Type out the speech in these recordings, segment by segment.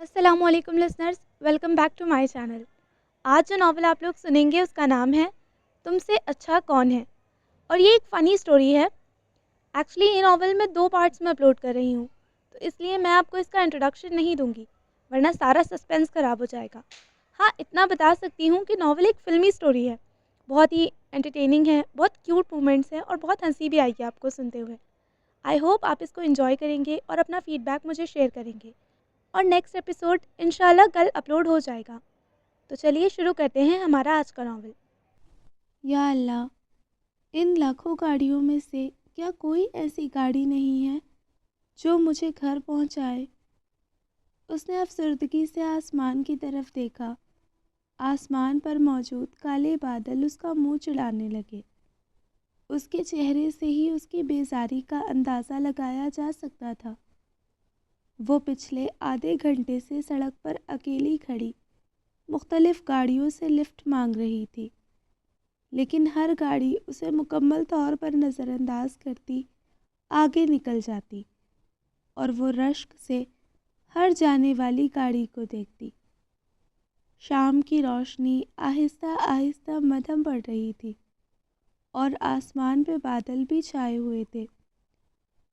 السلام علیکم listeners, welcome back to my channel. آج جو ناول آپ لوگ سنیں گے اس کا نام ہے تم سے اچھا کون ہے، اور یہ ایک فنی سٹوری ہے۔ ایکچولی یہ ناول میں 2 پارٹس میں اپلوڈ کر رہی ہوں، تو اس لیے میں آپ کو اس کا انٹروڈکشن نہیں دوں گی، ورنہ سارا سسپینس خراب ہو جائے گا۔ ہاں، اتنا بتا سکتی ہوں کہ ناول ایک فلمی سٹوری ہے، بہت ہی انٹرٹیننگ ہے، بہت کیوٹ مومنٹس ہیں اور بہت ہنسی بھی آئے گی آپ کو سنتے ہوئے۔ آئی ہوپ آپ اس کو انجوائے کریں گے اور اپنا فیڈ بیک مجھے شیئر کریں گے، اور نیکسٹ ایپیسوڈ انشاءاللہ کل اپلوڈ ہو جائے گا۔ تو چلیے شروع کرتے ہیں ہمارا آج کا ناول۔ یا اللہ، ان لاکھوں گاڑیوں میں سے کیا کوئی ایسی گاڑی نہیں ہے جو مجھے گھر پہنچائے؟ اس نے افسردگی سے آسمان کی طرف دیکھا۔ آسمان پر موجود کالے بادل اس کا منہ چڑھانے لگے۔ اس کے چہرے سے ہی اس کی بیزاری کا اندازہ لگایا جا سکتا تھا۔ وہ پچھلے آدھے گھنٹے سے سڑک پر اکیلی کھڑی مختلف گاڑیوں سے لفٹ مانگ رہی تھی، لیکن ہر گاڑی اسے مکمل طور پر نظر انداز کرتی آگے نکل جاتی، اور وہ رشک سے ہر جانے والی گاڑی کو دیکھتی۔ شام کی روشنی آہستہ آہستہ مدھم پڑ رہی تھی، اور آسمان پہ بادل بھی چھائے ہوئے تھے،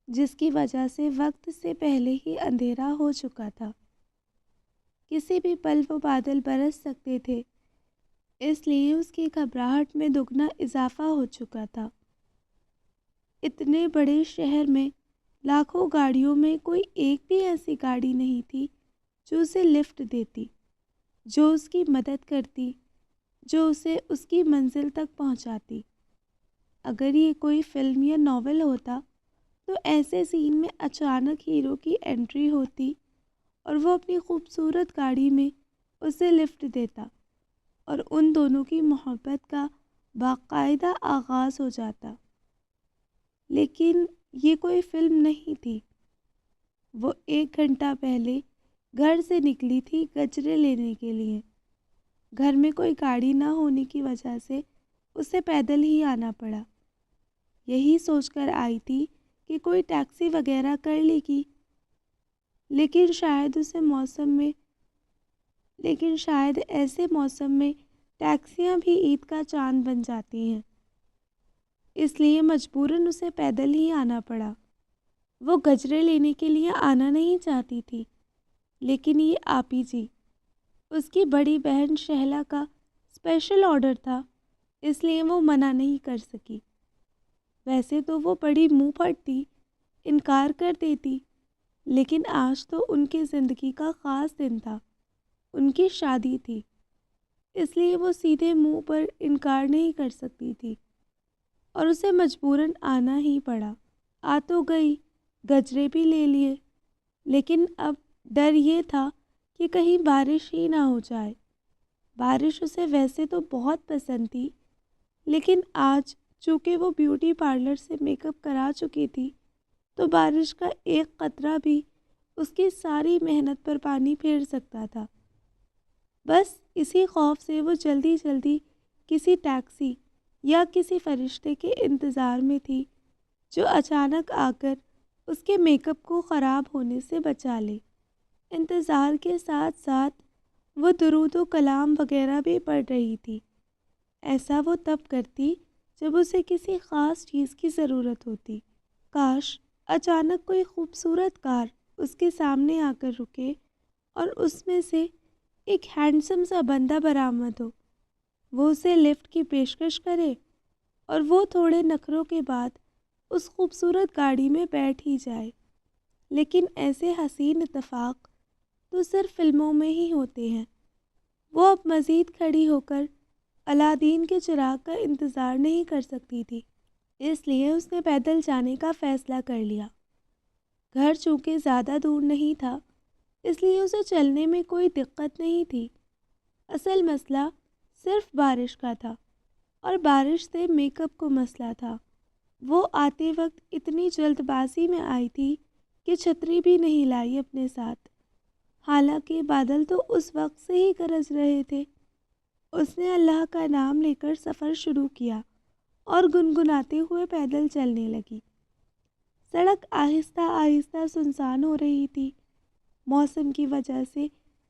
جس کی وجہ سے وقت سے پہلے ہی اندھیرا ہو چکا تھا۔ کسی بھی پل وہ بادل برس سکتے تھے، اس لیے اس کی گھبراہٹ میں دگنا اضافہ ہو چکا تھا۔ اتنے بڑے شہر میں لاکھوں گاڑیوں میں کوئی ایک بھی ایسی گاڑی نہیں تھی جو اسے لفٹ دیتی، جو اس کی مدد کرتی، جو اسے اس کی منزل تک پہنچاتی۔ اگر یہ کوئی فلم یا ناول ہوتا تو ایسے سین میں اچانک ہیرو کی انٹری ہوتی اور وہ اپنی خوبصورت گاڑی میں اسے لفٹ دیتا، اور ان دونوں کی محبت کا باقاعدہ آغاز ہو جاتا۔ لیکن یہ کوئی فلم نہیں تھی۔ وہ 1 گھنٹہ پہلے گھر سے نکلی تھی گجرے لینے کے لیے۔ گھر میں کوئی گاڑی نہ ہونے کی وجہ سے اسے پیدل ہی آنا پڑا۔ یہی سوچ کر آئی تھی کہ کوئی ٹیکسی وغیرہ کر لے گی، لیکن شاید ایسے موسم میں ٹیکسیاں بھی عید کا چاند بن جاتی ہیں، اس لیے مجبوراً اسے پیدل ہی آنا پڑا۔ وہ گجرے لینے کے لیے آنا نہیں چاہتی تھی، لیکن یہ آپی جی، اس کی بڑی بہن شہلا کا اسپیشل آرڈر تھا، اس لیے وہ منع نہیں کر سکی۔ ویسے تو وہ بڑی منہ پھٹ تھی، انکار کر دیتی، لیکن آج تو ان کی زندگی کا خاص دن تھا، ان کی شادی تھی، اس لیے وہ سیدھے منہ پر انکار نہیں کر سکتی تھی، اور اسے مجبوراً آنا ہی پڑا۔ آ تو گئی، گجرے بھی لے لیے، لیکن اب ڈر یہ تھا کہ کہیں بارش ہی نہ ہو جائے۔ بارش اسے ویسے تو بہت پسند تھی، لیکن آج چونکہ وہ بیوٹی پارلر سے میک اپ کرا چکی تھی، تو بارش کا ایک قطرہ بھی اس کی ساری محنت پر پانی پھیر سکتا تھا۔ بس اسی خوف سے وہ جلدی جلدی کسی ٹیکسی یا کسی فرشتے کے انتظار میں تھی جو اچانک آ کر اس کے میک اپ کو خراب ہونے سے بچا لے۔ انتظار کے ساتھ ساتھ وہ درود و کلام وغیرہ بھی پڑھ رہی تھی۔ ایسا وہ تب کرتی جب اسے کسی خاص چیز کی ضرورت ہوتی۔ کاش اچانک کوئی خوبصورت کار اس کے سامنے آ کر رکے اور اس میں سے ایک ہینڈسم سا بندہ برآمد ہو، وہ اسے لفٹ کی پیشکش کرے اور وہ تھوڑے نخروں کے بعد اس خوبصورت گاڑی میں بیٹھ ہی جائے۔ لیکن ایسے حسین اتفاق تو صرف فلموں میں ہی ہوتے ہیں۔ وہ اب مزید کھڑی ہو کر الادین کے چراغ کا انتظار نہیں کر سکتی تھی، اس لیے اس نے پیدل جانے کا فیصلہ کر لیا۔ گھر چونکہ زیادہ دور نہیں تھا، اس لیے اسے چلنے میں کوئی دقت نہیں تھی۔ اصل مسئلہ صرف بارش کا تھا، اور بارش سے میک اپ کو مسئلہ تھا۔ وہ آتے وقت اتنی جلد بازی میں آئی تھی کہ چھتری بھی نہیں لائی اپنے ساتھ، حالانکہ بادل تو اس وقت سے ہی گرج رہے تھے۔ اس نے اللہ کا نام لے کر سفر شروع کیا اور گنگناتے ہوئے پیدل چلنے لگی۔ سڑک آہستہ آہستہ سنسان ہو رہی تھی۔ موسم کی وجہ سے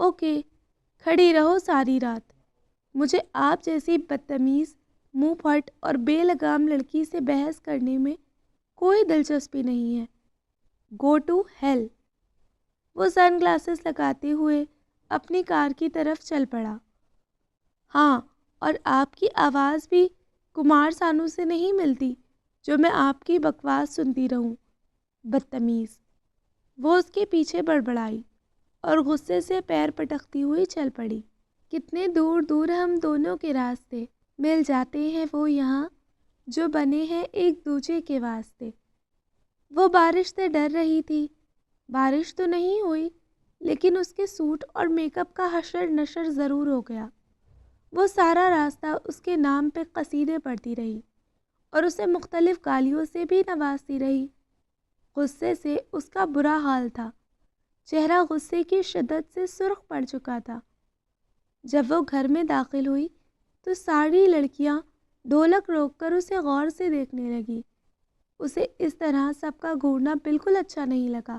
اوکے، کھڑی رہو ساری رات۔ مجھے آپ جیسی بدتمیز، منہ پھٹ اور بے لگام لڑکی سے بحث کرنے میں کوئی دلچسپی نہیں ہے۔ Go to hell. وہ سن گلاسز لگاتے ہوئے اپنی کار کی طرف چل پڑا۔ ہاں، اور آپ کی آواز بھی کمار سانو سے نہیں ملتی جو میں آپ کی بکواس سنتی رہوں، بدتمیز۔ وہ اس کے پیچھے بڑبڑائی اور غصے سے پیر پٹکتی ہوئی چل پڑی۔ کتنے دور دور ہم دونوں کے راستے مل جاتے ہیں وہ یہاں جو بنے ہیں ایک دوسرے کے واسطے۔ وہ بارش سے ڈر رہی تھی۔ بارش تو نہیں ہوئی، لیکن اس کے سوٹ اور میک اپ کا حشر نشر ضرور ہو گیا۔ وہ سارا راستہ اس کے نام پہ قصیدے پڑھتی رہی اور اسے مختلف گالیوں سے بھی نوازتی رہی۔ غصے سے اس کا برا حال تھا، چہرہ غصے کی شدت سے سرخ پڑ چکا تھا۔ جب وہ گھر میں داخل ہوئی تو ساری لڑکیاں ڈھولک روک کر اسے غور سے دیکھنے لگی۔ اسے اس طرح سب کا گھورنا بالکل اچھا نہیں لگا۔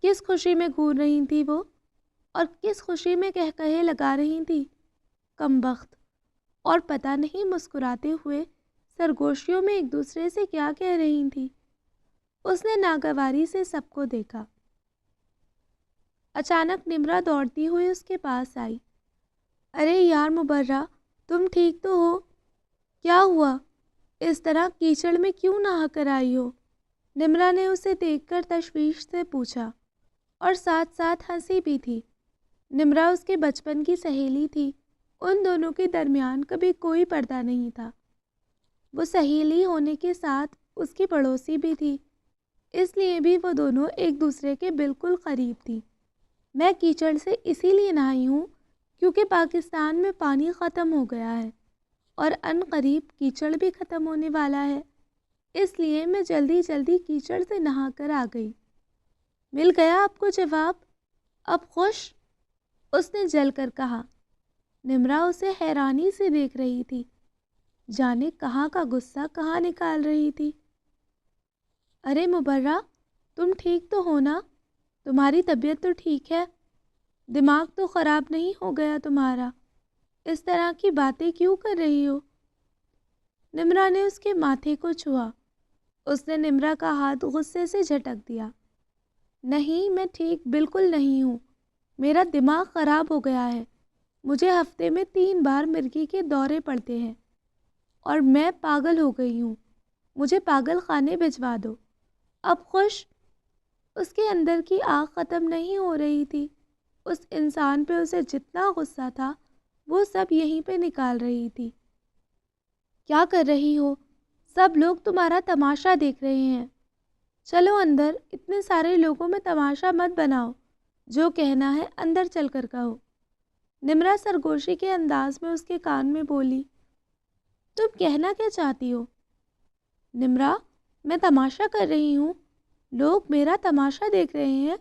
کس خوشی میں گھور رہی تھی وہ، اور کس خوشی میں کہکہے لگا رہی تھی، کمبخت، اور پتہ نہیں مسکراتے ہوئے سرگوشیوں میں ایک دوسرے سے کیا کہہ رہی تھی۔ اس نے ناگواری سے سب کو دیکھا۔ اچانک نمرا دوڑتی ہوئی اس کے پاس آئی۔ ارے یار مبرہ، تم ٹھیک تو ہو؟ کیا ہوا؟ اس طرح کیچڑ میں کیوں نہا کر آئی ہو؟ نمرا نے اسے دیکھ کر تشویش سے پوچھا، اور ساتھ ساتھ ہنسی بھی تھی۔ نمرا اس کے بچپن کی سہیلی تھی، ان دونوں کے درمیان کبھی کوئی پردہ نہیں تھا۔ وہ سہیلی ہونے کے ساتھ اس کی پڑوسی بھی تھی، اس لیے بھی وہ دونوں ایک دوسرے کے بالکل قریب تھی۔ میں کیچڑ سے اسی لیے نہائی ہوں کیونکہ پاکستان میں پانی ختم ہو گیا ہے اور ان قریب کیچڑ بھی ختم ہونے والا ہے، اس لیے میں جلدی جلدی کیچڑ سے نہا کر آ گئی۔ مل گیا آپ کو جواب؟ اب خوش؟ اس نے جل کر کہا۔ نمرا اسے حیرانی سے دیکھ رہی تھی، جانے کہاں کا غصہ کہاں نکال رہی تھی۔ ارے مبرہ، تم ٹھیک تو ہو نا؟ تمہاری طبیعت تو ٹھیک ہے؟ دماغ تو خراب نہیں ہو گیا تمہارا؟ اس طرح کی باتیں کیوں کر رہی ہو؟ نمرا نے اس کے ماتھے کو چھوا۔ اس نے نمرا کا ہاتھ غصے سے جھٹک دیا۔ نہیں، میں ٹھیک بالکل نہیں ہوں، میرا دماغ خراب ہو گیا ہے۔ مجھے ہفتے میں 3 بار مرگی کے دورے پڑتے ہیں اور میں پاگل ہو گئی ہوں۔ مجھے پاگل خانے بھجوا دو۔ اب خوش؟ اس کے اندر کی آگ ختم نہیں ہو رہی تھی۔ اس انسان پہ اسے جتنا غصہ تھا وہ سب یہیں پہ نکال رہی تھی۔ کیا کر رہی ہو؟ سب لوگ تمہارا تماشا دیکھ رہے ہیں۔ چلو اندر، اتنے سارے لوگوں میں تماشا مت بناؤ، جو کہنا ہے اندر چل کر کہو۔ نمرا سرگوشی کے انداز میں اس کے کان میں بولی۔ تم کہنا کیا چاہتی ہو؟ نمرا، میں تماشا کر رہی ہوں، لوگ میرا تماشا دیکھ رہے ہیں۔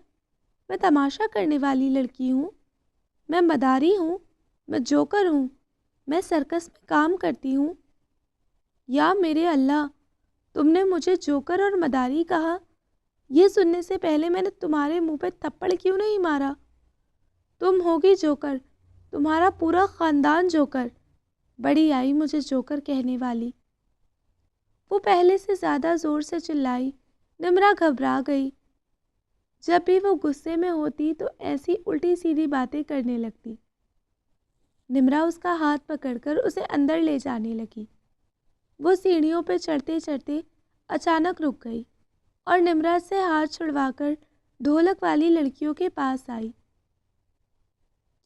میں تماشا کرنے والی لڑکی ہوں، میں مداری ہوں، میں جوکر ہوں، میں سرکس میں کام کرتی ہوں۔ یا میرے اللہ، تم نے مجھے جوکر اور مداری کہا؟ یہ سننے سے پہلے میں نے تمہارے منہ پہ تھپڑ کیوں نہیں مارا؟ تم ہوگی جوکر، تمہارا پورا خاندان جوکر۔ بڑی آئی مجھے جوکر کہنے والی۔ وہ پہلے سے زیادہ زور سے چلائی۔ نمرا گھبرا گئی۔ جب بھی وہ غصے میں ہوتی تو ایسی الٹی سیدھی باتیں کرنے لگتی۔ نمرا اس کا ہاتھ پکڑ کر اسے اندر لے جانے لگی۔ وہ سیڑھیوں پہ چڑھتے چڑھتے اچانک رک گئی اور نمرا سے ہاتھ چھڑوا کر ڈھولک والی لڑکیوں کے پاس آئی۔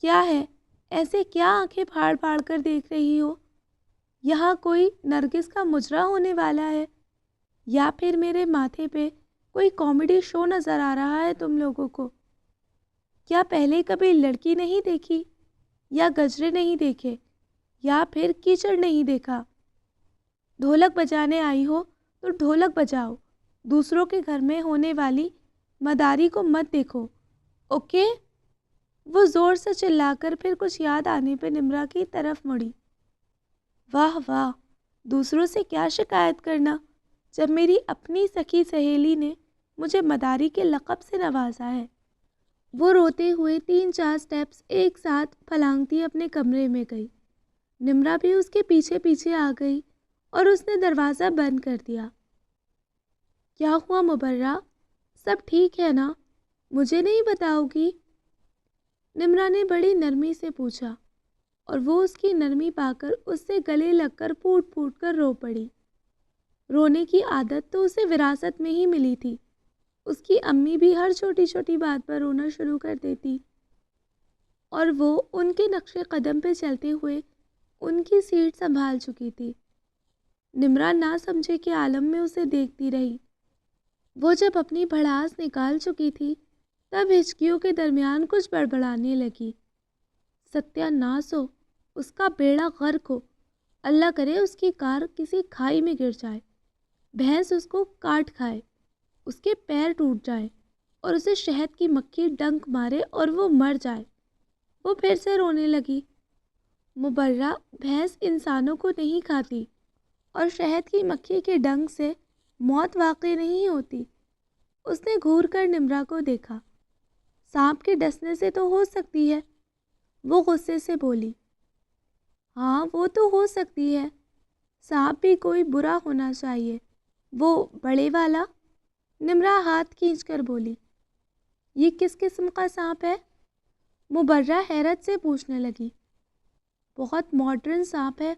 کیا ہے؟ ایسے کیا آنکھیں پھاڑ پھاڑ کر دیکھ رہی ہو؟ یہاں کوئی نرگس کا مجرا ہونے والا ہے یا پھر میرے ماتھے پہ کوئی کامیڈی شو نظر آ رہا ہے تم لوگوں کو؟ کیا پہلے کبھی لڑکی نہیں دیکھی، یا گجرے نہیں دیکھے، یا پھر کیچڑ نہیں دیکھا؟ ڈھولک بجانے آئی ہو تو ڈھولک بجاؤ، دوسروں کے گھر میں ہونے والی مداری کو مت دیکھو، اوکے؟ وہ زور سے چلا کر پھر کچھ یاد آنے پہ نمرا کی طرف مڑی۔ واہ واہ، دوسروں سے کیا شکایت کرنا جب میری اپنی سخی سہیلی نے مجھے مداری کے لقب سے نوازا ہے۔ وہ روتے ہوئے 3-4 سٹیپس ایک ساتھ پھلانگتی اپنے کمرے میں گئی۔ نمرا بھی اس کے پیچھے پیچھے آ گئی اور اس نے دروازہ بند کر دیا۔ کیا ہوا مبرہ؟ سب ٹھیک ہے نا؟ مجھے نہیں بتاؤ گی؟ نمرا نے بڑی نرمی سے پوچھا اور وہ اس کی نرمی پا کر اس سے گلے لگ کر پھوٹ پھوٹ کر رو پڑی۔ رونے کی عادت تو اسے وراثت میں ہی ملی تھی۔ اس کی امی بھی ہر چھوٹی چھوٹی بات پر رونا شروع کر دیتی اور وہ ان کے نقش قدم پہ چلتے ہوئے ان کی سیٹ سنبھال چکی تھی۔ نمرا نہ سمجھے کے عالم میں اسے دیکھتی رہی۔ وہ جب اپنی بھڑاس نکال چکی تھی تب ہچکیوں کے درمیان کچھ بڑبڑانے لگی۔ ستیہ ناس ہو، اس کا بیڑا غرق ہو، اللہ کرے اس کی کار کسی کھائی میں گر جائے، بھینس اس کو کاٹ کھائے، اس کے پیر ٹوٹ جائے اور اسے شہد کی مکھی ڈنک مارے اور وہ مر جائے۔ وہ پھر سے رونے لگی۔ مبرہ، بھینس انسانوں کو نہیں کھاتی اور شہد کی مکھی کے ڈنک سے موت واقع نہیں ہوتی۔ اس نے گھور کر نمرا کو دیکھا۔ سانپ کے ڈسنے سے تو ہو سکتی ہے، وہ غصے سے بولی۔ ہاں وہ تو ہو سکتی ہے، سانپ بھی کوئی برا ہونا چاہیے، وہ بڑے والا۔ نمرا ہاتھ کھینچ کر بولی۔ یہ کس قسم کا سانپ ہے؟ مبرہ حیرت سے پوچھنے لگی۔ بہت ماڈرن سانپ ہے،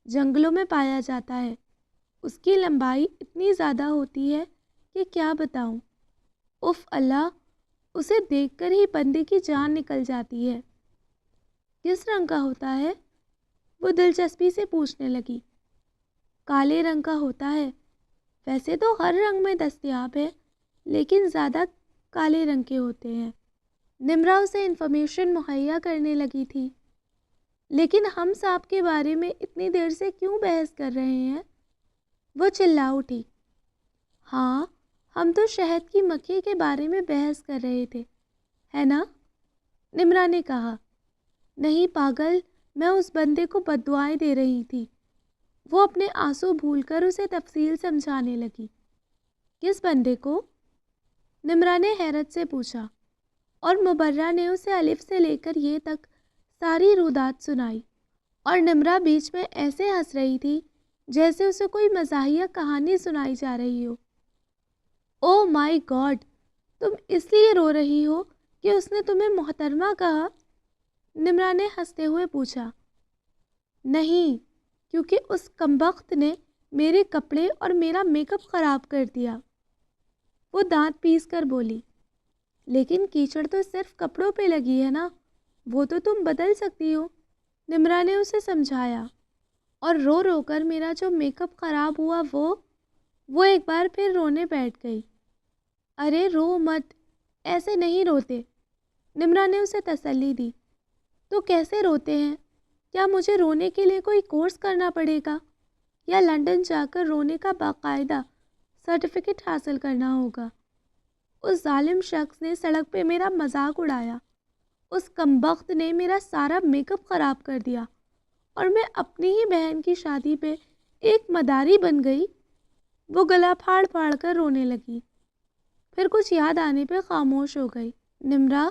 جنگلوں میں پایا جاتا ہے، اس کی لمبائی اتنی زیادہ ہوتی ہے کہ کیا بتاؤں۔ اف اللہ، اسے دیکھ کر ہی بندے کی جان نکل جاتی ہے۔ کس رنگ کا ہوتا ہے؟ وہ دلچسپی سے پوچھنے لگی۔ کالے رنگ کا ہوتا ہے، ویسے تو ہر رنگ میں دستیاب ہے لیکن زیادہ کالے رنگ کے ہوتے ہیں۔ نمرا اسے انفارمیشن مہیا کرنے لگی تھی۔ لیکن ہم سانپ کے بارے میں اتنی دیر سے کیوں بحث کر رہے ہیں؟ وہ چلا اٹھی۔ ہاں، ہم تو شہد کی مکھی کے بارے میں بحث کر رہے تھے، ہے نا؟ نمرا نے کہا۔ نہیں پاگل، میں اس بندے کو بددعائیں دے رہی تھی۔ وہ اپنے آنسو بھول کر اسے تفصیل سمجھانے لگی۔ کس بندے کو؟ نمرا نے حیرت سے پوچھا اور مبرہ نے اسے الف سے لے کر یہ تک ساری رودات سنائی اور نمرا بیچ میں ایسے ہنس رہی تھی جیسے اسے کوئی مزاحیہ کہانی سنائی جا رہی ہو۔ او مائی گاڈ، تم اس لیے رو رہی ہو کہ اس نے تمہیں محترمہ کہا؟ نمرا نے ہنستے ہوئے پوچھا۔ نہیں، کیونکہ اس کمبخت نے میرے کپڑے اور میرا میک اپ خراب کر دیا۔ وہ دانت پیس کر بولی۔ لیکن کیچڑ تو صرف کپڑوں پہ لگی ہے نا، وہ تو تم بدل سکتی ہو، نمرا نے اسے سمجھایا۔ اور رو رو کر میرا جو میک اپ خراب ہوا وہ ایک بار پھر رونے بیٹھ گئی۔ ارے رو مت، ایسے نہیں روتے، نمرا نے اسے تسلی دی۔ تو کیسے روتے ہیں؟ کیا مجھے رونے کے لیے کوئی کورس کرنا پڑے گا یا لندن جا کر رونے کا باقاعدہ سرٹیفکیٹ حاصل کرنا ہوگا؟ اس ظالم شخص نے سڑک پہ میرا مذاق اڑایا، اس کمبخت نے میرا سارا میک اپ خراب کر دیا اور میں اپنی ہی بہن کی شادی پہ ایک مداری بن گئی۔ وہ گلا پھاڑ پھاڑ کر رونے لگی، پھر کچھ یاد آنے پہ خاموش ہو گئی۔ نمرا،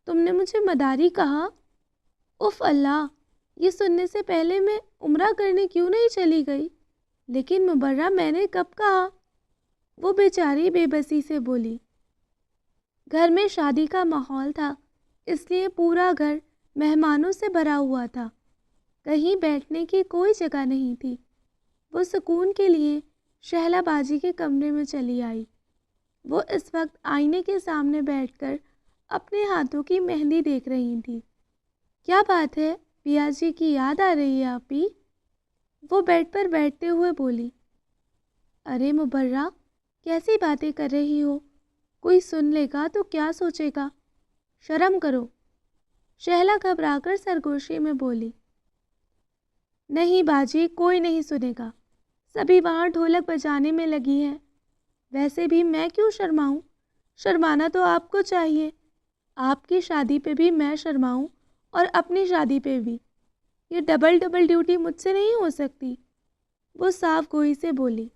تم نے مجھے مداری کہا؟ اف اللہ، یہ سننے سے پہلے میں عمرہ کرنے کیوں نہیں چلی گئی؟ لیکن مبرہ، میں نے کب کہا؟ وہ بیچاری بے بسی سے بولی۔ گھر میں شادی کا ماحول تھا، اس لیے پورا گھر مہمانوں سے بھرا ہوا تھا، کہیں بیٹھنے کی کوئی جگہ نہیں تھی۔ وہ سکون کے لیے شہلا باجی کے کمرے میں چلی آئی۔ وہ اس وقت آئینے کے سامنے بیٹھ کر اپنے ہاتھوں کی مہندی دیکھ رہی تھی۔ کیا بات ہے، پیا جی کی یاد آ رہی ہے آپی؟ وہ بیڈ پر بیٹھتے ہوئے بولی۔ ارے مبرہ، کیسی باتیں کر رہی ہو؟ کوئی سن لے گا تو کیا سوچے گا؟ شرم کرو، شہلا گھبرا کر سرگوشی میں بولی۔ نہیں باجی، کوئی نہیں سنے گا، سبھی وہاں ڈھولک بجانے میں لگی ہیں۔ ویسے بھی میں کیوں شرماؤں؟ شرمانا تو آپ کو چاہیے۔ آپ کی شادی پہ بھی میں شرماؤں اور اپنی شادی پہ بھی، یہ ڈبل ڈیوٹی مجھ سے نہیں ہو سکتی، وہ صاف گوئی سے بولی۔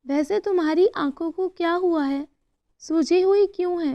ویسے تمہاری آنکھوں کو کیا ہوا ہے؟ سوجی ہوئی کیوں ہے؟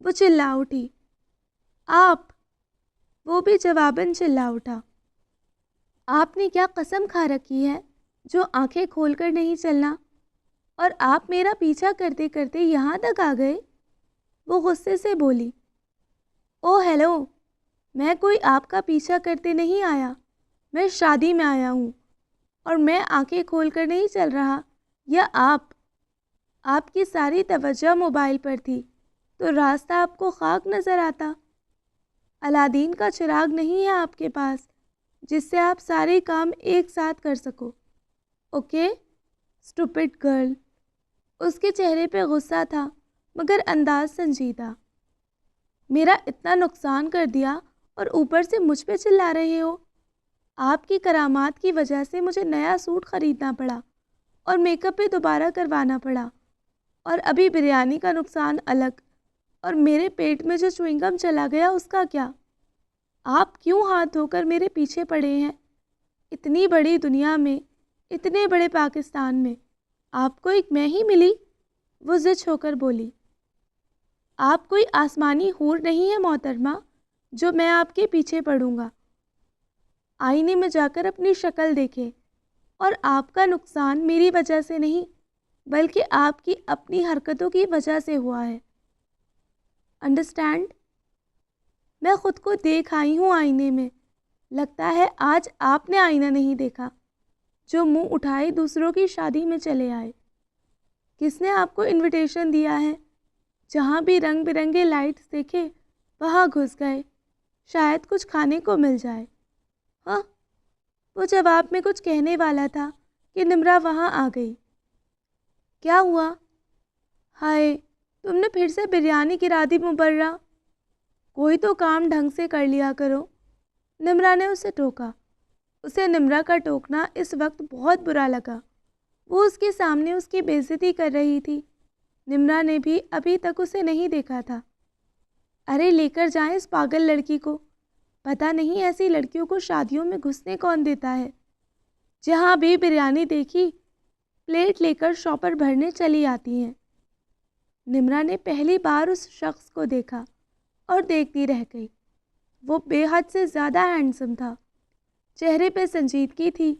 وہ چلا اٹھی۔ آپ! وہ بھی جواباً چلا اٹھا۔ آپ نے کیا قسم کھا رکھی ہے جو آنکھیں کھول کر نہیں چلنا؟ اور آپ میرا پیچھا کرتے کرتے یہاں تک آ گئے؟ وہ غصے سے بولی۔ او ہیلو، میں کوئی آپ کا پیچھا کرتے نہیں آیا، میں شادی میں آیا ہوں، اور میں آنکھیں کھول کر نہیں چل رہا۔ یا آپ کی ساری توجہ موبائل پر تھی تو راستہ آپ کو خاک نظر آتا۔ الادین کا چراغ نہیں ہے آپ کے پاس جس سے آپ سارے کام ایک ساتھ کر سکو۔ Okay stupid girl. اس کے چہرے پہ غصہ تھا مگر انداز سنجیدہ۔ میرا اتنا نقصان کر دیا اور اوپر سے مجھ پہ چلا رہے ہو؟ آپ کی کرامات کی وجہ سے مجھے نیا سوٹ خریدنا پڑا اور میک اپ بھی دوبارہ کروانا پڑا، اور ابھی بریانی کا نقصان الگ، اور میرے پیٹ میں جو چوئنگم چلا گیا اس کا کیا؟ آپ کیوں ہاتھ دھو کر میرے پیچھے پڑے ہیں؟ اتنی بڑی دنیا میں، اتنے بڑے پاکستان میں آپ کو ایک میں ہی ملی؟ وہ زچ ہو کر بولی۔ آپ کوئی آسمانی حور نہیں ہے محترمہ جو میں آپ کے پیچھے پڑوں گا۔ آئینے میں جا کر اپنی شکل دیکھیں، اور آپ کا نقصان میری وجہ سے نہیں بلکہ آپ کی اپنی حرکتوں کی وجہ سے ہوا ہے۔ انڈرسٹینڈ؟ میں خود کو دیکھ آئی ہوں آئینے میں، لگتا ہے آج آپ نے آئینہ نہیں دیکھا، جو منہ اٹھائے دوسروں کی شادی میں چلے آئے۔ کس نے آپ کو انویٹیشن دیا ہے؟ جہاں بھی رنگ برنگے لائٹس دیکھے وہاں گھس گئے، شاید کچھ کھانے کو مل جائے۔ ہاں، وہ جواب میں کچھ کہنے والا تھا کہ نمرا وہاں آ گئی۔ کیا ہوا؟ ہائے، تم نے پھر سے بریانی گرا دی مبرہ، کوئی تو کام ڈھنگ سے کر لیا کرو۔ نمرا نے اسے ٹوکا۔ اسے نمرا کا ٹوکنا اس وقت بہت برا لگا۔ وہ اس کے سامنے اس کی بے عزتی کر رہی تھی۔ نمرا نے بھی ابھی تک اسے نہیں دیکھا تھا۔ ارے لے کر جائیں اس پاگل لڑکی کو، پتہ نہیں ایسی لڑکیوں کو شادیوں میں گھسنے کون دیتا ہے۔ جہاں بھی بریانی دیکھی پلیٹ لے کر شاپر بھرنے چلی آتی ہیں۔ نمرا نے پہلی بار اس شخص کو دیکھا اور دیکھتی رہ گئی۔ وہ بے حد سے زیادہ ہینڈسم تھا، چہرے پہ سنجیدگی تھی،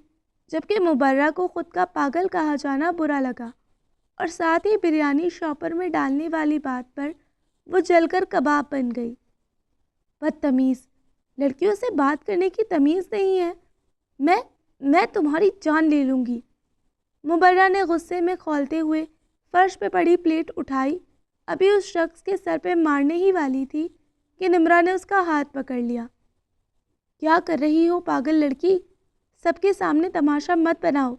جبکہ مبرہ کو خود کا پاگل کہا جانا برا لگا، اور ساتھ ہی بریانی شاپر میں ڈالنے والی بات پر وہ جل کر کباب بن گئی۔ بدتمیز، لڑکیوں سے بات کرنے کی تمیز نہیں ہے، میں تمہاری جان لے لوں گی۔ مبرہ نے غصے میں کھولتے ہوئے فرش پہ پڑی پلیٹ اٹھائی، ابھی اس شخص کے سر پہ مارنے ہی والی تھی کہ نمرا نے اس کا ہاتھ پکڑ لیا۔ کیا کر رہی ہو پاگل لڑکی؟ سب کے سامنے تماشا مت بناؤ،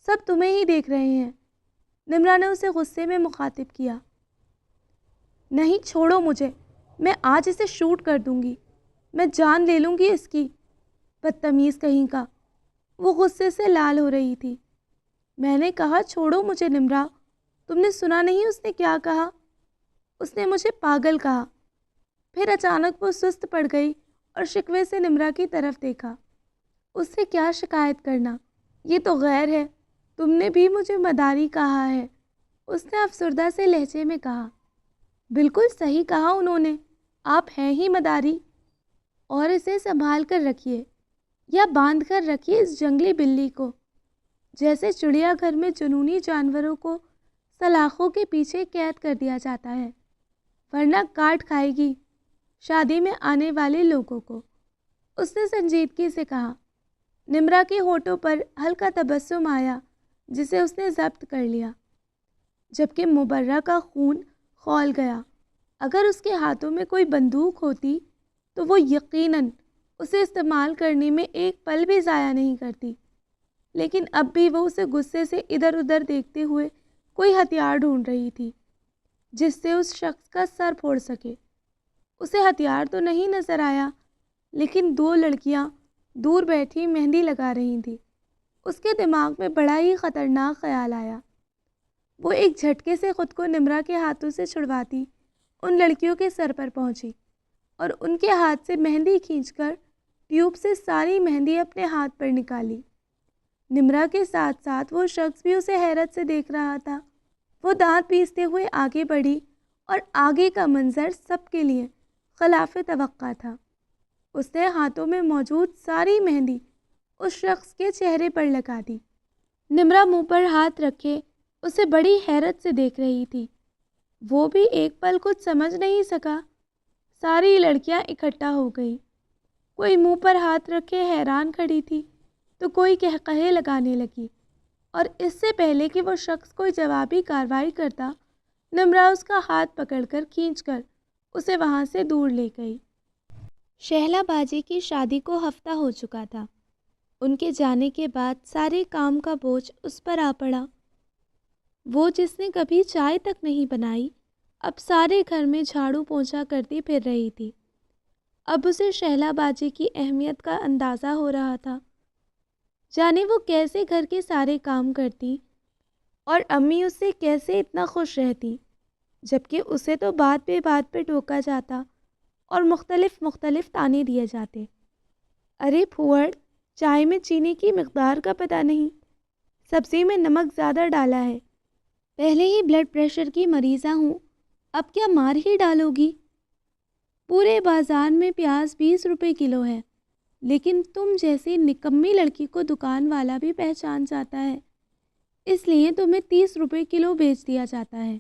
سب تمہیں ہی دیکھ رہے ہیں۔ نمرا نے اسے غصے میں مخاطب کیا۔ نہیں، چھوڑو مجھے، میں آج اسے شوٹ کر دوں گی، میں جان لے لوں گی اس کی۔ بدتمیز کہیں کا۔ وہ غصے سے لال ہو رہی تھی۔ میں نے کہا چھوڑو مجھے نمرا، تم نے سنا نہیں اس نے کیا کہا؟ اس نے مجھے پاگل کہا۔ پھر اچانک وہ سست پڑ گئی اور شکوے سے نمرا کی طرف دیکھا۔ اس سے کیا شکایت کرنا، یہ تو غیر ہے، تم نے بھی مجھے مداری کہا ہے، اس نے افسردہ سے لہجے میں کہا۔ بالکل صحیح کہا انہوں نے، آپ ہیں ہی مداری، اور اسے سنبھال کر رکھیے یا باندھ کر رکھیے اس جنگلی بلی کو، جیسے چڑیا گھر میں جنونی جانوروں کو سلاخوں کے پیچھے قید کر دیا جاتا ہے، ورنہ کاٹ کھائے گی شادی میں آنے والے لوگوں کو، اس نے سنجیدگی سے کہا۔ نمرا کے ہونٹوں پر ہلکا تبسم آیا جسے اس نے ضبط کر لیا، جبکہ مبرہ کا خون کھول گیا۔ اگر اس کے ہاتھوں میں کوئی بندوق ہوتی تو وہ یقیناً اسے استعمال کرنے میں ایک پل بھی ضائع نہیں کرتی، لیکن اب بھی وہ اسے غصے سے ادھر ادھر دیکھتے ہوئے کوئی ہتھیار ڈھونڈ رہی تھی جس سے اس شخص کا سر پھوڑ سکے۔ اسے ہتھیار تو نہیں نظر آیا، لیکن دو لڑکیاں دور بیٹھی مہندی لگا رہی تھیں۔ اس کے دماغ میں بڑا ہی خطرناک خیال آیا۔ وہ ایک جھٹکے سے خود کو نمرا کے ہاتھوں سے چھڑواتی ان لڑکیوں کے سر پر پہنچی اور ان کے ہاتھ سے مہندی کھینچ کر ٹیوب سے ساری مہندی اپنے ہاتھ پر نکالی۔ نمرا کے ساتھ ساتھ وہ شخص بھی اسے حیرت سے دیکھ رہا تھا۔ وہ دانت پیستے ہوئے آگے بڑھی اور آگے کا منظر سب کے لیے خلاف توقع تھا۔ اس نے ہاتھوں میں موجود ساری مہندی اس شخص کے چہرے پر لگا دی۔ نمرا منہ پر ہاتھ رکھے اسے بڑی حیرت سے دیکھ رہی تھی۔ وہ بھی ایک پل کچھ سمجھ نہیں سکا۔ ساری لڑکیاں اکٹھا ہو گئی، کوئی منہ پر ہاتھ رکھے حیران کھڑی تھی تو کوئی قہقہے لگانے لگی، اور اس سے پہلے کہ وہ شخص کوئی جوابی کارروائی کرتا، نمرا اس کا ہاتھ پکڑ کر کھینچ کر اسے وہاں سے دور لے گئی۔ شہلا باجی کی شادی کو ہفتہ ہو چکا تھا۔ ان کے جانے کے بعد سارے کام کا بوجھ اس پر آ پڑا۔ وہ جس نے کبھی چائے تک نہیں بنائی، اب سارے گھر میں جھاڑو پونچھا کرتی پھر رہی تھی۔ اب اسے شہلا باجی کی اہمیت کا اندازہ ہو رہا تھا۔ جانے وہ کیسے گھر کے سارے کام کرتی اور امی اس سے کیسے اتنا خوش رہتی، جبکہ اسے تو بات پہ ٹوکا جاتا اور مختلف تانے دیے جاتے۔ ارے پھوڑ، چائے میں چینی کی مقدار کا پتہ نہیں، سبزی میں نمک زیادہ ڈالا ہے، پہلے ہی بلڈ پریشر کی مریضہ ہوں، اب کیا مار ہی ڈالو گی؟ پورے بازار میں پیاز 20 روپے کلو ہے، لیکن تم جیسی نکمی لڑکی کو دکان والا بھی پہچان جاتا ہے، اس لیے تمہیں 30 روپے کلو بیچ دیا جاتا ہے۔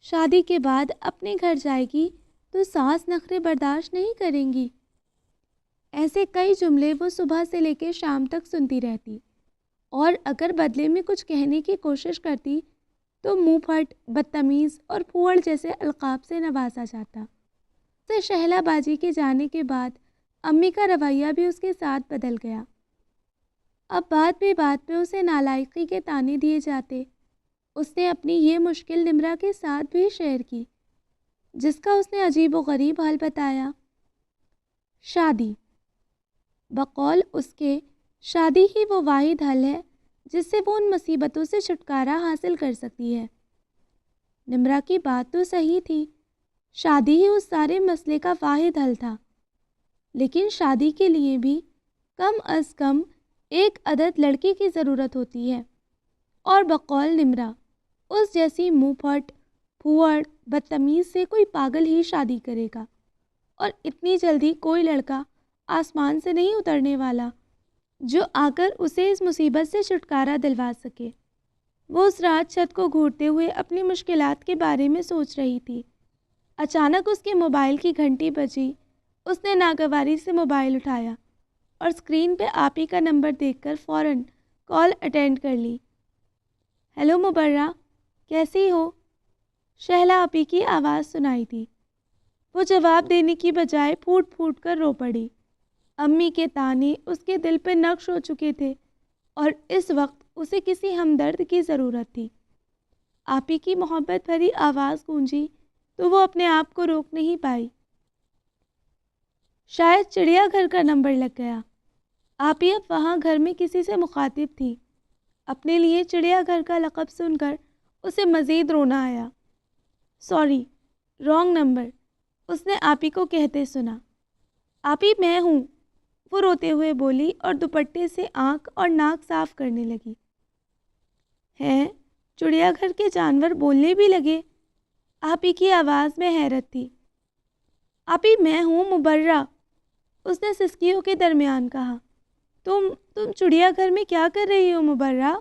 شادی کے بعد اپنے گھر جائے گی تو ساس نخرے برداشت نہیں کریں گی۔ ایسے کئی جملے وہ صبح سے لے کے شام تک سنتی رہتی، اور اگر بدلے میں کچھ کہنے کی کوشش کرتی تو منہ پھٹ، بدتمیز اور پھوڑ جیسے القاب سے نوازا جاتا۔ اسے شہلا باجی کے جانے کے بعد امی کا رویہ بھی اس کے ساتھ بدل گیا۔ اب بات پہ اسے نالائقی کے تانے دیے جاتے۔ اس نے اپنی یہ مشکل نمرا کے ساتھ بھی شیئر کی، جس کا اس نے عجیب و غریب حال بتایا۔ شادی، بقول اس کے، شادی ہی وہ واحد حل ہے جس سے وہ ان مصیبتوں سے چھٹکارا حاصل کر سکتی ہے۔ نمرا کی بات تو صحیح تھی، شادی ہی اس سارے مسئلے کا واحد حل تھا، لیکن شادی کے لیے بھی کم از کم ایک عدد لڑکی کی ضرورت ہوتی ہے، اور بقول نمرا، اس جیسی منہ پھٹ، پھوڑ، بدتمیز سے کوئی پاگل ہی شادی کرے گا، اور اتنی جلدی کوئی لڑکا آسمان سے نہیں اترنے والا جو آ کر اسے اس مصیبت سے چھٹکارا دلوا سکے۔ وہ اس رات چھت کو گھورتے ہوئے اپنی مشکلات کے بارے میں سوچ رہی تھی۔ اچانک اس کے موبائل کی گھنٹی بجی۔ اس نے ناگواری سے موبائل اٹھایا اور اسکرین پہ آپی کا نمبر دیکھ کر فوراً کال اٹینڈ کر لی۔ ہیلو مبرہ، کیسی ہو؟ شہلا آپی کی آواز سنائی تھی۔ وہ جواب دینے کی بجائے پھوٹ پھوٹ کر رو پڑی۔ امی کے تانے اس کے دل پہ نقش ہو چکے تھے، اور اس وقت اسے کسی ہمدرد کی ضرورت تھی۔ آپی کی محبت بھری آواز گونجی تو وہ اپنے آپ کو روک نہیں پائی۔ شاید چڑیا گھر کا نمبر لگ گیا۔ آپی اب وہاں گھر میں کسی سے مخاطب تھی۔ اپنے لیے چڑیا گھر کا لقب سن کر اسے مزید رونا آیا۔ سوری، رانگ نمبر، اس نے آپی کو کہتے سنا۔ آپی میں ہوں، وہ روتے ہوئے بولی اور دوپٹے سے آنکھ اور ناک صاف کرنے لگی۔ ہیں، چڑیا گھر کے جانور بولنے بھی لگے؟ آپی کی آواز میں حیرت تھی۔ آپی میں ہوں مبرہ، اس نے سسکیوں کے درمیان کہا۔ تم چڑیا گھر میں کیا کر رہی ہو مبرہ؟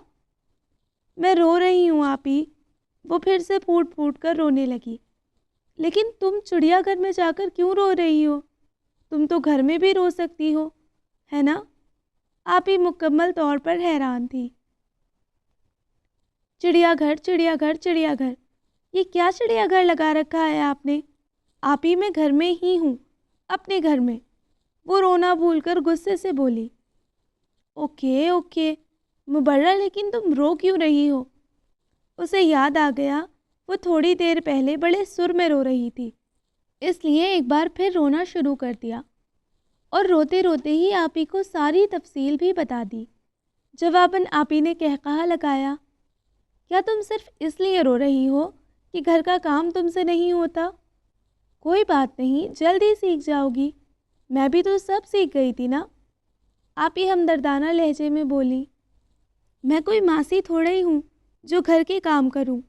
میں رو رہی ہوں آپی، وہ پھر سے پھوٹ پھوٹ کر رونے لگی۔ لیکن تم چڑیا گھر میں جا کر کیوں رو رہی ہو؟ تم تو گھر میں بھی رو سکتی ہو، ہے نا؟ آپی مکمل طور پر حیران تھی۔ چڑیا گھر، چڑیا گھر، چڑیا گھر، یہ کیا چڑیا گھر لگا رکھا ہے آپ نے؟ آپی میں گھر میں ہی ہوں، اپنے گھر میں، وہ رونا بھول کر غصے سے بولی۔ اوکے مبرہ، لیکن تم رو کیوں رہی ہو؟ اسے یاد آ گیا وہ تھوڑی دیر پہلے بڑے سر میں رو رہی تھی، اس لیے ایک بار پھر رونا شروع کر دیا، اور روتے روتے ہی آپی کو ساری تفصیل بھی بتا دی۔ جواباً آپی نے قہقہا لگایا، کیا تم صرف اس لیے رو رہی ہو کہ گھر کا کام تم سے نہیں ہوتا؟ کوئی بات نہیں، جلدی سیکھ جاؤ گی، میں بھی تو سب سیکھ گئی تھی نا، آپی ہمدردانہ لہجے میں بولی۔ میں کوئی ماسی تھوڑا ہی ہوں جو گھر کے کام کروں،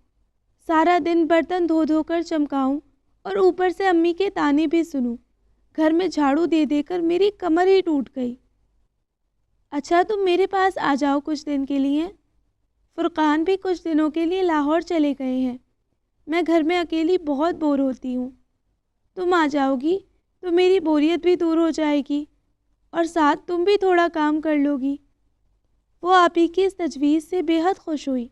سارا دن برتن دھو دھو کر چمکاؤں اور اوپر سے امی کے تانے بھی سنوں۔ گھر میں جھاڑو دے دے کر میری کمر ہی ٹوٹ گئی۔ اچھا تم میرے پاس آ جاؤ کچھ دن کے لیے۔ فرقان بھی کچھ دنوں کے لیے لاہور چلے گئے ہیں۔ میں گھر میں اکیلی بہت بور ہوتی ہوں۔ تم آ جاؤ گی تو میری بوریت بھی دور ہو جائے گی اور ساتھ تم بھی تھوڑا کام کر لو گی۔ وہ آپی کی اس تجویز سے بے حد خوش ہوئی۔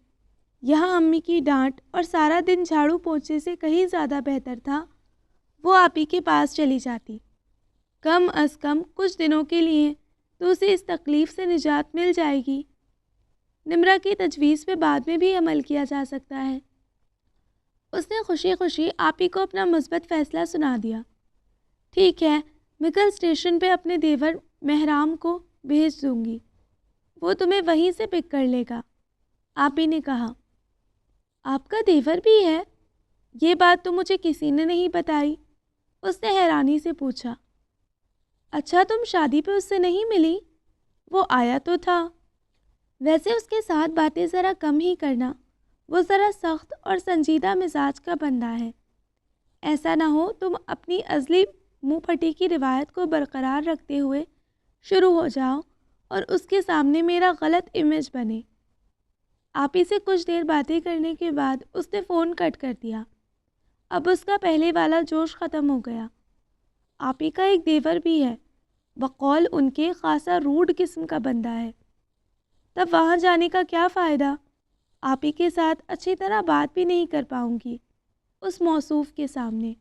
یہاں امی کی ڈانٹ اور سارا دن جھاڑو پوچھے سے کہیں زیادہ بہتر تھا وہ آپی کے پاس چلی جاتی۔ کم از کم کچھ دنوں کے لیے تو اسے اس تکلیف سے نجات مل جائے گی۔ نمرہ کی تجویز پہ بعد میں بھی عمل کیا جا سکتا ہے۔ اس نے خوشی خوشی آپی کو اپنا مثبت فیصلہ سنا دیا۔ ٹھیک ہے، میں کل اسٹیشن پہ اپنے دیور مہرام کو بھیج دوں گی، وہ تمہیں وہیں سے پک کر لے گا۔ آپی نے کہا، آپ کا دیور بھی ہے؟ یہ بات تو مجھے کسی نے نہیں بتائی۔ اس نے حیرانی سے پوچھا۔ اچھا تم شادی پہ اس سے نہیں ملی؟ وہ آیا تو تھا۔ ویسے اس کے ساتھ باتیں ذرا کم ہی کرنا، وہ ذرا سخت اور سنجیدہ مزاج کا بندہ ہے۔ ایسا نہ ہو تم اپنی ازلی منہ پھٹی کی روایت کو برقرار رکھتے ہوئے شروع ہو جاؤ اور اس کے سامنے میرا غلط امیج بنے۔ آپی سے کچھ دیر باتیں کرنے کے بعد اس نے فون کٹ کر دیا۔ اب اس کا پہلے والا جوش ختم ہو گیا۔ آپی کا ایک دیور بھی ہے، بقول ان کے خاصا روڈ قسم کا بندہ ہے۔ تب وہاں جانے کا کیا فائدہ؟ آپی کے ساتھ اچھی طرح بات بھی نہیں کر پاؤں گی اس موصوف کے سامنے۔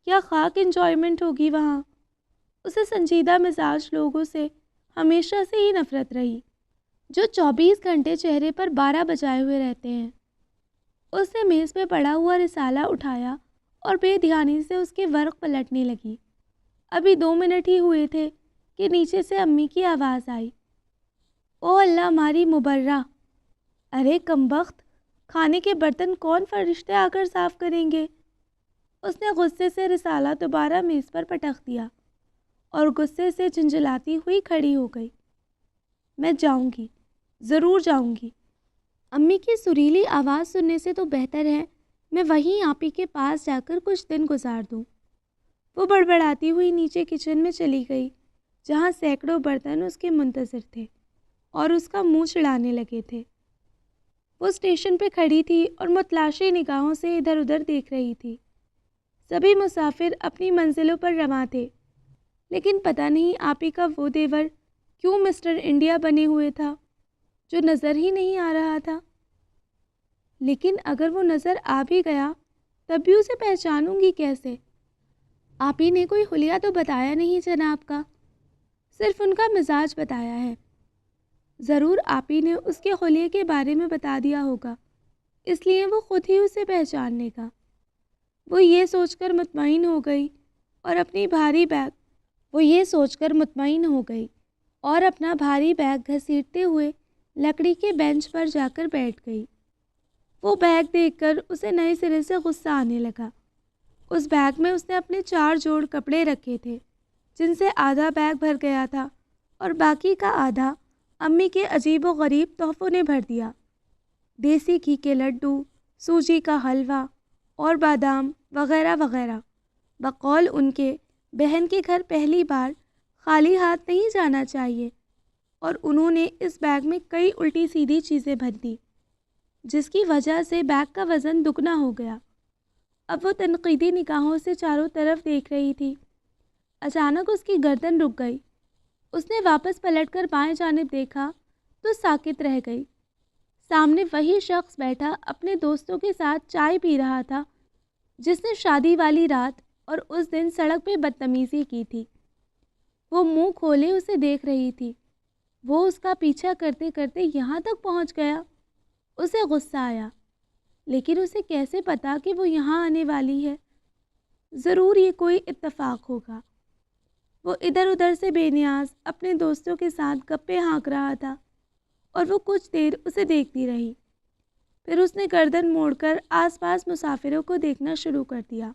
کیا خاک انجوائمنٹ ہوگی وہاں۔ اسے سنجیدہ مزاج لوگوں سے ہمیشہ سے ہی نفرت رہی، جو 24 گھنٹے چہرے پر 12 بجائے ہوئے رہتے ہیں۔ اس نے میز پہ پڑا ہوا رسالہ اٹھایا اور بے دھیانی سے اس کے ورق پلٹنے لگی۔ ابھی 2 منٹ ہی ہوئے تھے کہ نیچے سے امی کی آواز آئی، او اللہ ہماری مبرہ! ارے کمبخت، کھانے کے برتن کون فرشتے آ کر صاف کریں گے؟ اس نے غصے سے رسالہ دوبارہ میز پر پٹخ دیا اور غصے سے جھنجھلاتی ہوئی کھڑی ہو گئی۔ میں جاؤں گی، ضرور جاؤں گی۔ امی کی سریلی آواز سننے سے تو بہتر ہے میں وہیں آپی کے پاس جا کر کچھ دن گزار دوں۔ وہ بڑبڑاتی ہوئی نیچے کچن میں چلی گئی، جہاں سینکڑوں برتن اس کے منتظر تھے اور اس کا منہ چڑھانے لگے تھے۔ وہ اسٹیشن پہ کھڑی تھی اور متلاشی نگاہوں سے ادھر ادھر دیکھ رہی تھی۔ سبھی مسافر اپنی منزلوں پر رواں تھے، لیکن پتہ نہیں آپی کا وہ دیور کیوں مسٹر انڈیا بنے ہوئے تھا جو نظر ہی نہیں آ رہا تھا۔ لیکن اگر وہ نظر آ بھی گیا تب بھی اسے پہچانوں گی کیسے؟ آپی نے کوئی حلیہ تو بتایا نہیں جناب کا، صرف ان کا مزاج بتایا ہے۔ ضرور آپی نے اس کے حلیے کے بارے میں بتا دیا ہوگا، اس لیے وہ خود ہی اسے پہچان لے گا۔ وہ یہ سوچ کر مطمئن ہو گئی اور اپنا بھاری بیگ گھسیٹتے ہوئے لکڑی کے بینچ پر جا کر بیٹھ گئی۔ وہ بیگ دیکھ کر اسے نئے سرے سے غصہ آنے لگا۔ اس بیگ میں اس نے اپنے 4 جوڑ کپڑے رکھے تھے، جن سے آدھا بیگ بھر گیا تھا اور باقی کا آدھا امی کے عجیب و غریب تحفوں نے بھر دیا۔ دیسی گھی کے لڈو، سوجی کا حلوہ اور بادام وغیرہ وغیرہ۔ بقول ان کے بہن کے گھر پہلی بار خالی ہاتھ نہیں جانا چاہیے، اور انہوں نے اس بیگ میں کئی الٹی سیدھی چیزیں بھر دی، جس کی وجہ سے بیگ کا وزن دگنا ہو گیا۔ اب وہ تنقیدی نگاہوں سے چاروں طرف دیکھ رہی تھی۔ اچانک اس کی گردن رک گئی۔ اس نے واپس پلٹ کر بائیں جانب دیکھا تو ساکت رہ گئی۔ سامنے وہی شخص بیٹھا اپنے دوستوں کے ساتھ چائے پی رہا تھا، جس نے شادی والی رات اور اس دن سڑک پہ بدتمیزی کی تھی۔ وہ منہ کھولے اسے دیکھ رہی تھی۔ وہ اس کا پیچھا کرتے کرتے یہاں تک پہنچ گیا۔ اسے غصہ آیا، لیکن اسے کیسے پتا کہ وہ یہاں آنے والی ہے؟ ضرور یہ کوئی اتفاق ہوگا۔ وہ ادھر ادھر سے بے نیاز اپنے دوستوں کے ساتھ گپے ہانک رہا تھا اور وہ کچھ دیر اسے دیکھتی رہی۔ پھر اس نے گردن موڑ کر آس پاس مسافروں کو دیکھنا شروع کر دیا،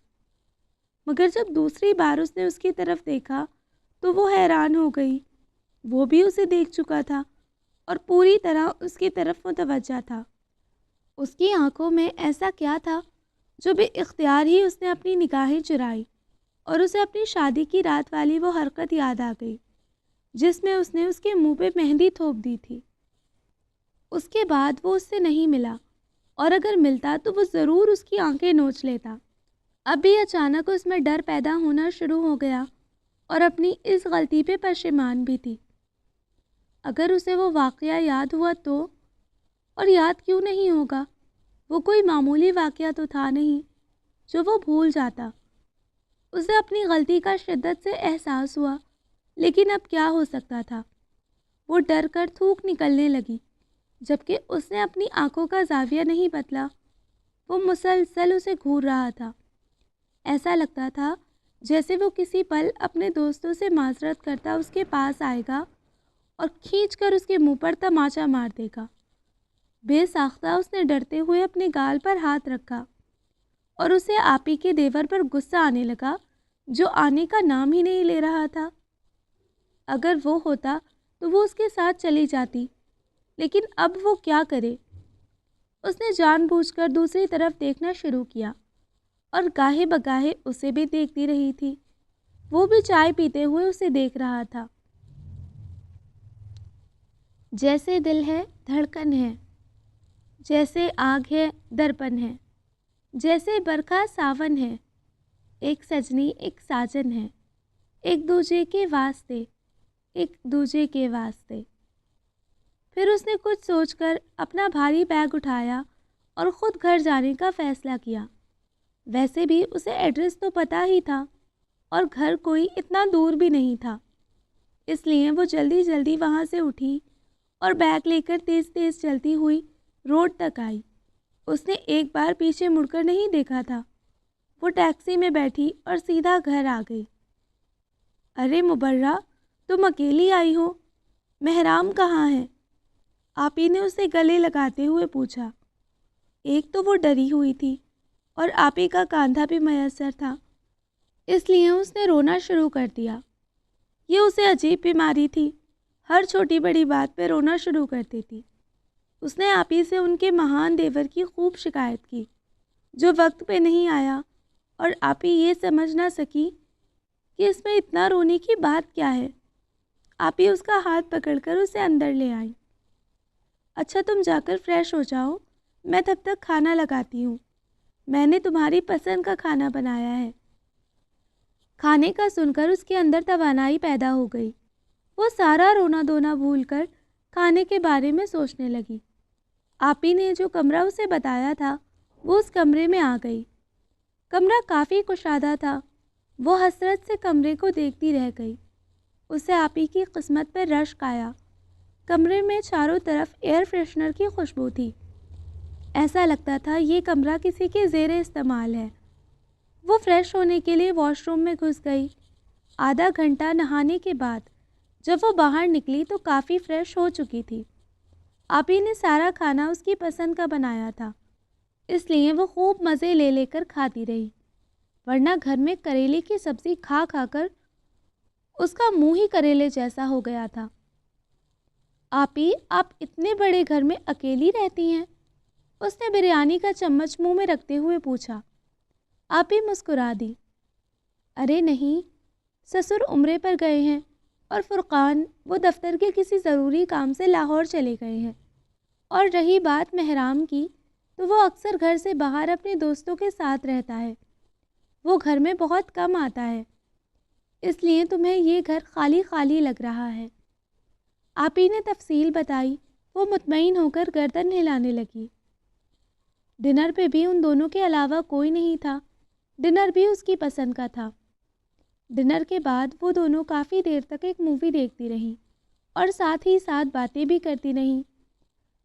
مگر جب دوسری بار اس نے اس کی طرف دیکھا تو وہ حیران ہو گئی۔ وہ بھی اسے دیکھ چکا تھا اور پوری طرح اس کی طرف متوجہ تھا۔ اس کی آنکھوں میں ایسا کیا تھا جو بے اختیار ہی اس نے اپنی نگاہیں چرائی اور اسے اپنی شادی کی رات والی وہ حرکت یاد آ گئی جس میں اس نے اس کے منہ پہ مہندی تھوپ دی تھی۔ اس کے بعد وہ اس سے نہیں ملا، اور اگر ملتا تو وہ ضرور اس کی آنکھیں نوچ لیتا۔ اب بھی اچانک اس میں ڈر پیدا ہونا شروع ہو گیا اور اپنی اس غلطی پہ پشیمان بھی تھی۔ اگر اسے وہ واقعہ یاد ہوا تو، اور یاد کیوں نہیں ہوگا، وہ کوئی معمولی واقعہ تو تھا نہیں جو وہ بھول جاتا۔ اسے اپنی غلطی کا شدت سے احساس ہوا، لیکن اب کیا ہو سکتا تھا؟ وہ ڈر کر تھوک نکلنے لگی، جبکہ اس نے اپنی آنکھوں کا زاویہ نہیں بدلا۔ وہ مسلسل اسے گھور رہا تھا۔ ایسا لگتا تھا جیسے وہ کسی پل اپنے دوستوں سے معذرت کرتا اس کے پاس آئے گا اور کھینچ کر اس کے منہ پر تماچا مار دے گا۔ بے ساختہ اس نے ڈرتے ہوئے اپنے گال پر ہاتھ رکھا اور اسے آپی کے دیور پر غصہ آنے لگا جو آنے کا نام ہی نہیں لے رہا تھا۔ اگر وہ ہوتا تو وہ اس کے ساتھ چلی جاتی، لیکن اب وہ کیا کرے؟ اس نے جان بوجھ کر دوسری طرف دیکھنا شروع کیا اور گاہے بگاہے اسے بھی دیکھتی رہی تھی۔ وہ بھی چائے پیتے ہوئے اسے دیکھ رہا تھا۔ جیسے دل ہے دھڑکن ہے، جیسے آگ ہے درپن ہے، جیسے برکھا ساون ہے، ایک سجنی ایک ساجن ہے، ایک دوجے کے واسطے، ایک دوجے کے واسطے۔ پھر اس نے کچھ سوچ کر اپنا بھاری بیگ اٹھایا اور خود گھر جانے کا فیصلہ کیا۔ ویسے بھی اسے ایڈریس تو پتہ ہی تھا اور گھر کوئی اتنا دور بھی نہیں تھا، اس لیے وہ جلدی جلدی وہاں سے اٹھی اور بیگ لے کر تیز تیز چلتی ہوئی روڈ تک آئی۔ اس نے ایک بار پیچھے مڑ کر نہیں دیکھا تھا۔ وہ ٹیکسی میں بیٹھی اور سیدھا گھر آ گئی۔ ارے مبرہ، تم اکیلی آئی ہو؟ محرام کہاں ہے؟ آپی نے اسے گلے لگاتے ہوئے پوچھا۔ ایک تو وہ ڈری ہوئی تھی اور آپی کا کاندھا بھی میسر تھا، اس لیے اس نے رونا شروع کر دیا۔ یہ اسے عجیب بیماری تھی، ہر چھوٹی بڑی بات پہ رونا شروع کرتی تھی۔ اس نے آپی سے ان کے مہان دیور کی خوب شکایت کی جو وقت پہ نہیں آیا، اور آپی یہ سمجھ نہ سکی کہ اس میں اتنا رونے کی بات کیا ہے۔ آپی اس کا ہاتھ پکڑ کر اسے اندر لے آئی۔ اچھا تم جا کر فریش ہو جاؤ، میں تب تک کھانا لگاتی ہوں، میں نے تمہاری پسند کا کھانا بنایا ہے۔ کھانے کا سن کر اس کے اندر توانائی پیدا ہو گئی۔ وہ سارا رونا دھونا بھول کر کھانے کے بارے میں سوچنے لگی۔ آپی نے جو کمرہ اسے بتایا تھا وہ اس کمرے میں آ گئی۔ کمرہ کافی کشادہ تھا۔ وہ حسرت سے کمرے کو دیکھتی رہ گئی۔ اسے آپی کی قسمت پر رشک آیا۔ کمرے میں چاروں طرف ایئر فریشنر کی خوشبو تھی۔ ایسا لگتا تھا یہ کمرہ کسی کے زیر استعمال ہے۔ وہ فریش ہونے کے لیے واش روم میں گھس گئی۔ آدھا گھنٹہ نہانے کے بعد جب وہ باہر نکلی تو کافی فریش ہو چکی تھی۔ آپی نے سارا کھانا اس کی پسند کا بنایا تھا، اس لیے وہ خوب مزے لے لے کر کھاتی رہی، ورنہ گھر میں کریلے کی سبزی کھا کھا کر اس کا منہ ہی کریلے جیسا ہو گیا تھا۔ آپی، آپ اتنے بڑے گھر میں اکیلی رہتی ہیں؟ اس نے بریانی کا چمچ منہ میں رکھتے ہوئے پوچھا۔ آپی مسکرا دی۔ ارے نہیں، سسر عمرے پر گئے ہیں اور فرقان وہ دفتر کے کسی ضروری کام سے لاہور چلے گئے ہیں، اور رہی بات محرام کی تو وہ اکثر گھر سے باہر اپنے دوستوں کے ساتھ رہتا ہے۔ وہ گھر میں بہت کم آتا ہے، اس لیے تمہیں یہ گھر خالی خالی لگ رہا ہے۔ آپی نے تفصیل بتائی۔ وہ مطمئن ہو کر گردن ہلانے لگی۔ ڈنر پہ بھی ان دونوں کے علاوہ کوئی نہیں تھا۔ ڈنر بھی اس کی پسند کا تھا۔ ڈنر کے بعد وہ دونوں کافی دیر تک ایک مووی دیکھتی رہیں اور ساتھ ہی ساتھ باتیں بھی کرتی رہیں۔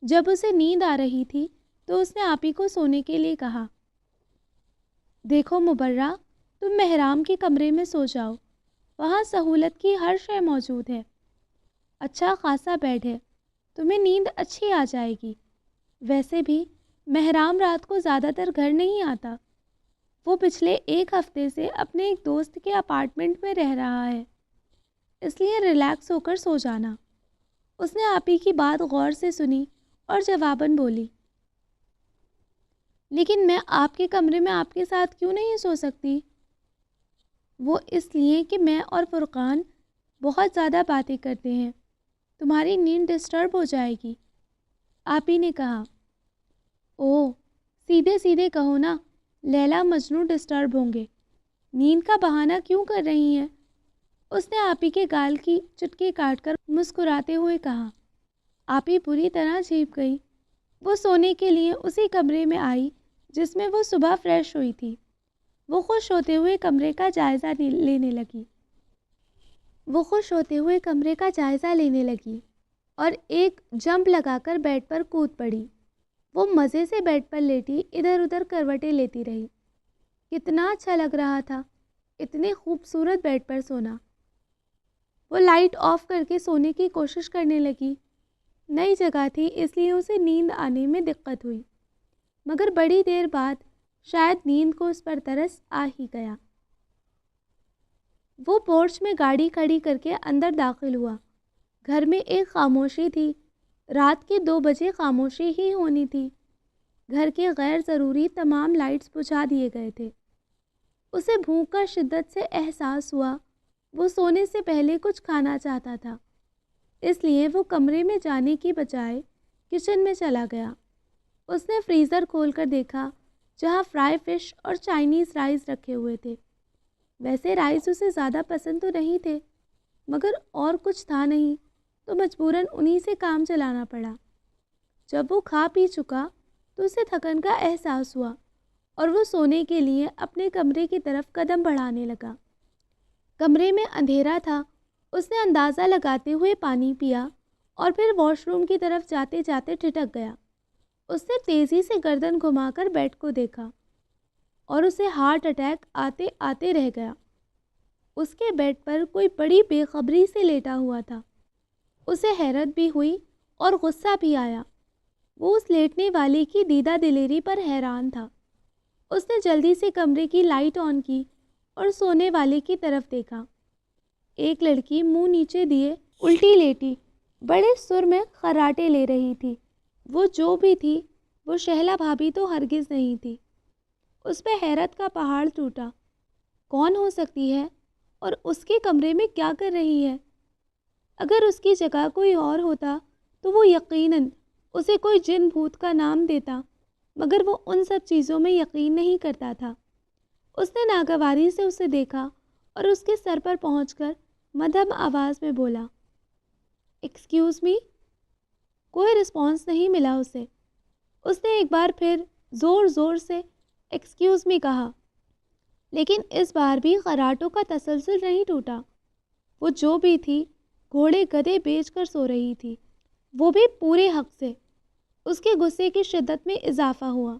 جب اسے نیند آ رہی تھی تو اس نے آپی کو سونے کے لیے کہا، دیکھو مبرہ، تم محرام کے کمرے میں سو جاؤ، وہاں سہولت کی ہر شے موجود ہے، اچھا خاصا بیڈ ہے، تمہیں نیند اچھی آ جائے گی۔ ویسے بھی محرام رات کو زیادہ تر گھر نہیں آتا، وہ پچھلے ایک ہفتے سے اپنے ایک دوست کے اپارٹمنٹ میں رہ رہا ہے، اس لیے ریلیکس ہو کر سو جانا۔ اس نے آپی کی بات غور سے سنی اور جواباً بولی، لیکن میں آپ کے کمرے میں آپ کے ساتھ کیوں نہیں سو سکتی؟ وہ اس لیے کہ میں اور فرقان بہت زیادہ باتیں کرتے ہیں، تمہاری نیند ڈسٹرب ہو جائے گی، آپ ہی نے کہا۔ اوہ، سیدھے سیدھے کہو نا، لیلا مجنوں ڈسٹرب ہوں گے، نیند کا بہانہ کیوں کر رہی ہیں؟ اس نے آپی کے گال کی چٹکی کاٹ کر مسکراتے ہوئے کہا۔ آپی پوری طرح چیپ گئی۔ وہ سونے کے لیے اسی کمرے میں آئی جس میں وہ صبح فریش ہوئی تھی۔ وہ خوش ہوتے ہوئے کمرے کا جائزہ لینے لگی اور ایک جمپ لگا کر بیڈ پر کود پڑی۔ وہ مزے سے بیڈ پر لیٹی ادھر ادھر کروٹیں لیتی رہی۔ کتنا اچھا لگ رہا تھا اتنے خوبصورت بیڈ پر سونا۔ وہ لائٹ آف کر کے سونے کی کوشش کرنے لگی۔ نئی جگہ تھی اس لیے اسے نیند آنے میں دقت ہوئی، مگر بڑی دیر بعد شاید نیند کو اس پر ترس آ ہی گیا۔ وہ پورچ میں گاڑی کھڑی کر کے اندر داخل ہوا۔ گھر میں ایک خاموشی تھی، رات کے 2 بجے خاموشی ہی ہونی تھی۔ گھر کے غیر ضروری تمام لائٹس بجھا دیے گئے تھے۔ اسے بھوک کا شدت سے احساس ہوا۔ وہ سونے سے پہلے کچھ کھانا چاہتا تھا، اس لیے وہ کمرے میں جانے کی بجائے کچن میں چلا گیا۔ اس نے فریزر کھول کر دیکھا جہاں فرائی فش اور چائنیز رائس رکھے ہوئے تھے۔ ویسے رائس اسے زیادہ پسند تو نہیں تھے، مگر اور کچھ تھا نہیں تو مجبوراً انہی سے کام چلانا پڑا۔ جب وہ کھا پی چکا تو اسے تھکن کا احساس ہوا اور وہ سونے کے لیے اپنے کمرے کی طرف قدم بڑھانے لگا۔ کمرے میں اندھیرا تھا۔ اس نے اندازہ لگاتے ہوئے پانی پیا اور پھر واش روم کی طرف جاتے جاتے ٹھٹک گیا۔ اس نے تیزی سے گردن گھما کر بیڈ کو دیکھا اور اسے ہارٹ اٹیک آتے آتے رہ گیا۔ اس کے بیڈ پر کوئی بڑی بے خبری سے لیٹا ہوا تھا۔ اسے حیرت بھی ہوئی اور غصہ بھی آیا۔ وہ اس لیٹنے والے کی دیدہ دلیری پر حیران تھا۔ اس نے جلدی سے کمرے کی لائٹ آن کی اور سونے والے کی طرف دیکھا۔ ایک لڑکی منہ نیچے دیے الٹی لیٹی بڑے سر میں خراٹے لے رہی تھی۔ وہ جو بھی تھی وہ شہلا بھابی تو ہرگز نہیں تھی۔ اس پہ حیرت کا پہاڑ ٹوٹا۔ کون ہو سکتی ہے اور اس کے کمرے میں کیا کر رہی ہے؟ اگر اس کی جگہ کوئی اور ہوتا تو وہ یقیناً اسے کوئی جن بھوت کا نام دیتا، مگر وہ ان سب چیزوں میں یقین نہیں کرتا تھا۔ اس نے ناگواری سے اسے دیکھا اور اس کے سر پر پہنچ کر مدھم آواز میں بولا، ایکسکیوز می۔ کوئی رسپانس نہیں ملا اسے۔ اس نے ایک بار پھر زور زور سے ایکسکیوز می کہا، لیکن اس بار بھی خراٹوں کا تسلسل نہیں ٹوٹا۔ وہ جو بھی تھی گھوڑے گدھے بیچ کر سو رہی تھی، وہ بھی پورے حق سے۔ اس کے غصے کی شدت میں اضافہ ہوا۔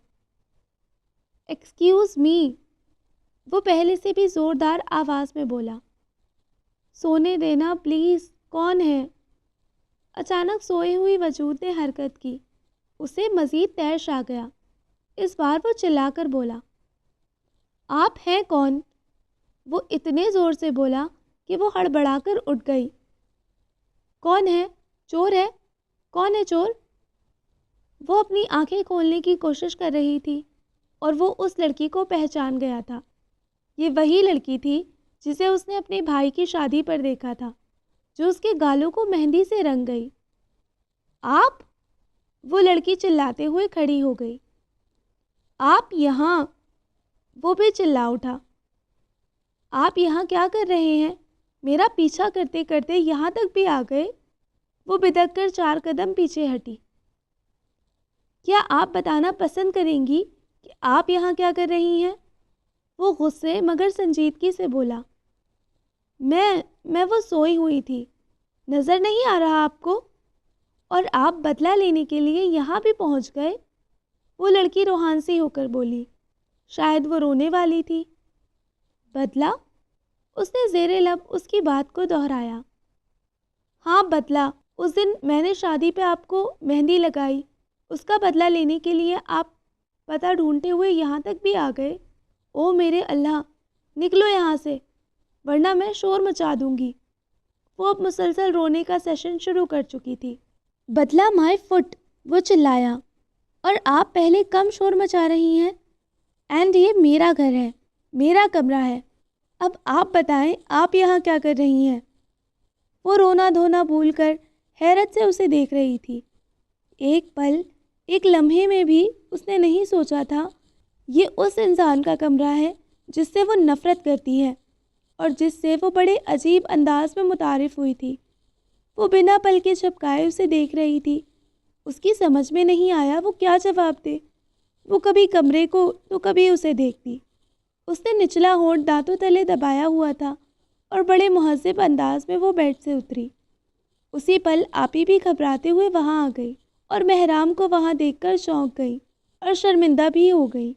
ایکسکیوز می، وہ پہلے سے بھی زوردار آواز میں بولا۔ سونے دینا پلیز، کون ہے؟ اچانک سوئی ہوئی وجود نے حرکت کی۔ اسے مزید تیش آ گیا۔ اس بار وہ چلا کر بولا، آپ ہیں کون؟ وہ اتنے زور سے بولا کہ وہ ہڑبڑا کر اٹھ گئی۔ کون ہے؟ چور ہے؟ کون ہے چور؟ وہ اپنی آنکھیں کھولنے کی کوشش کر رہی تھی اور وہ اس لڑکی کو پہچان گیا تھا۔ یہ وہی لڑکی تھی جسے اس نے اپنے بھائی کی شادی پر دیکھا تھا، جو اس کے گالوں کو مہندی سے رنگ گئی۔ آپ؟ وہ لڑکی چلاتے ہوئے کھڑی ہو گئی۔ آپ یہاں؟ وہ بھی چلا اٹھا۔ آپ یہاں کیا کر رہے ہیں؟ میرا پیچھا کرتے کرتے یہاں تک بھی آ گئے؟ وہ بدک کر 4 قدم پیچھے ہٹی۔ کیا آپ بتانا پسند کریں گی کہ آپ یہاں کیا کر رہی ہیں؟ وہ غصے مگر سنجیدگی سے بولا۔ میں وہ سوئی ہوئی تھی، نظر نہیں آ رہا آپ کو؟ اور آپ بدلہ لینے کے لیے یہاں بھی پہنچ گئے؟ وہ لڑکی روحان سی ہو کر بولی، شاید وہ رونے والی تھی۔ بدلہ؟ اس نے زیر لب اس کی بات کو دہرایا۔ ہاں بدلہ، اس دن میں نے شادی پہ آپ کو مہندی لگائی، اس کا بدلہ لینے کے لیے آپ پتہ ڈھونڈتے ہوئے یہاں تک بھی آ گئے۔ او میرے اللہ، نکلو یہاں سے ورنہ میں شور مچا دوں گی۔ وہ اب مسلسل رونے کا سیشن شروع کر چکی تھی۔ بدلہ مائی فٹ، وہ چلایا۔ اور آپ پہلے کم شور مچا رہی ہیں، اینڈ یہ میرا گھر ہے، میرا کمرہ ہے، اب آپ بتائیں آپ یہاں کیا کر رہی ہیں؟ وہ رونا دھونا بھول کر حیرت سے اسے دیکھ رہی تھی۔ ایک پل، ایک لمحے میں بھی اس نے نہیں سوچا تھا یہ اس انسان کا کمرہ ہے جس سے وہ نفرت کرتی ہے اور جس سے وہ بڑے عجیب انداز میں متعارف ہوئی تھی۔ وہ بنا پل کے جھپکائے اسے دیکھ رہی تھی۔ اس کی سمجھ میں نہیں آیا وہ کیا جواب دے۔ وہ کبھی کمرے کو تو کبھی اسے دیکھتی۔ اس نے نچلا ہونٹ دانتوں تلے دبایا ہوا تھا اور بڑے مہذب انداز میں وہ بیڈ سے اتری۔ اسی پل آپی بھی گھبراتے ہوئے وہاں آ گئی اور مہرام کو وہاں دیکھ کر چونک گئی اور شرمندہ بھی ہو گئی۔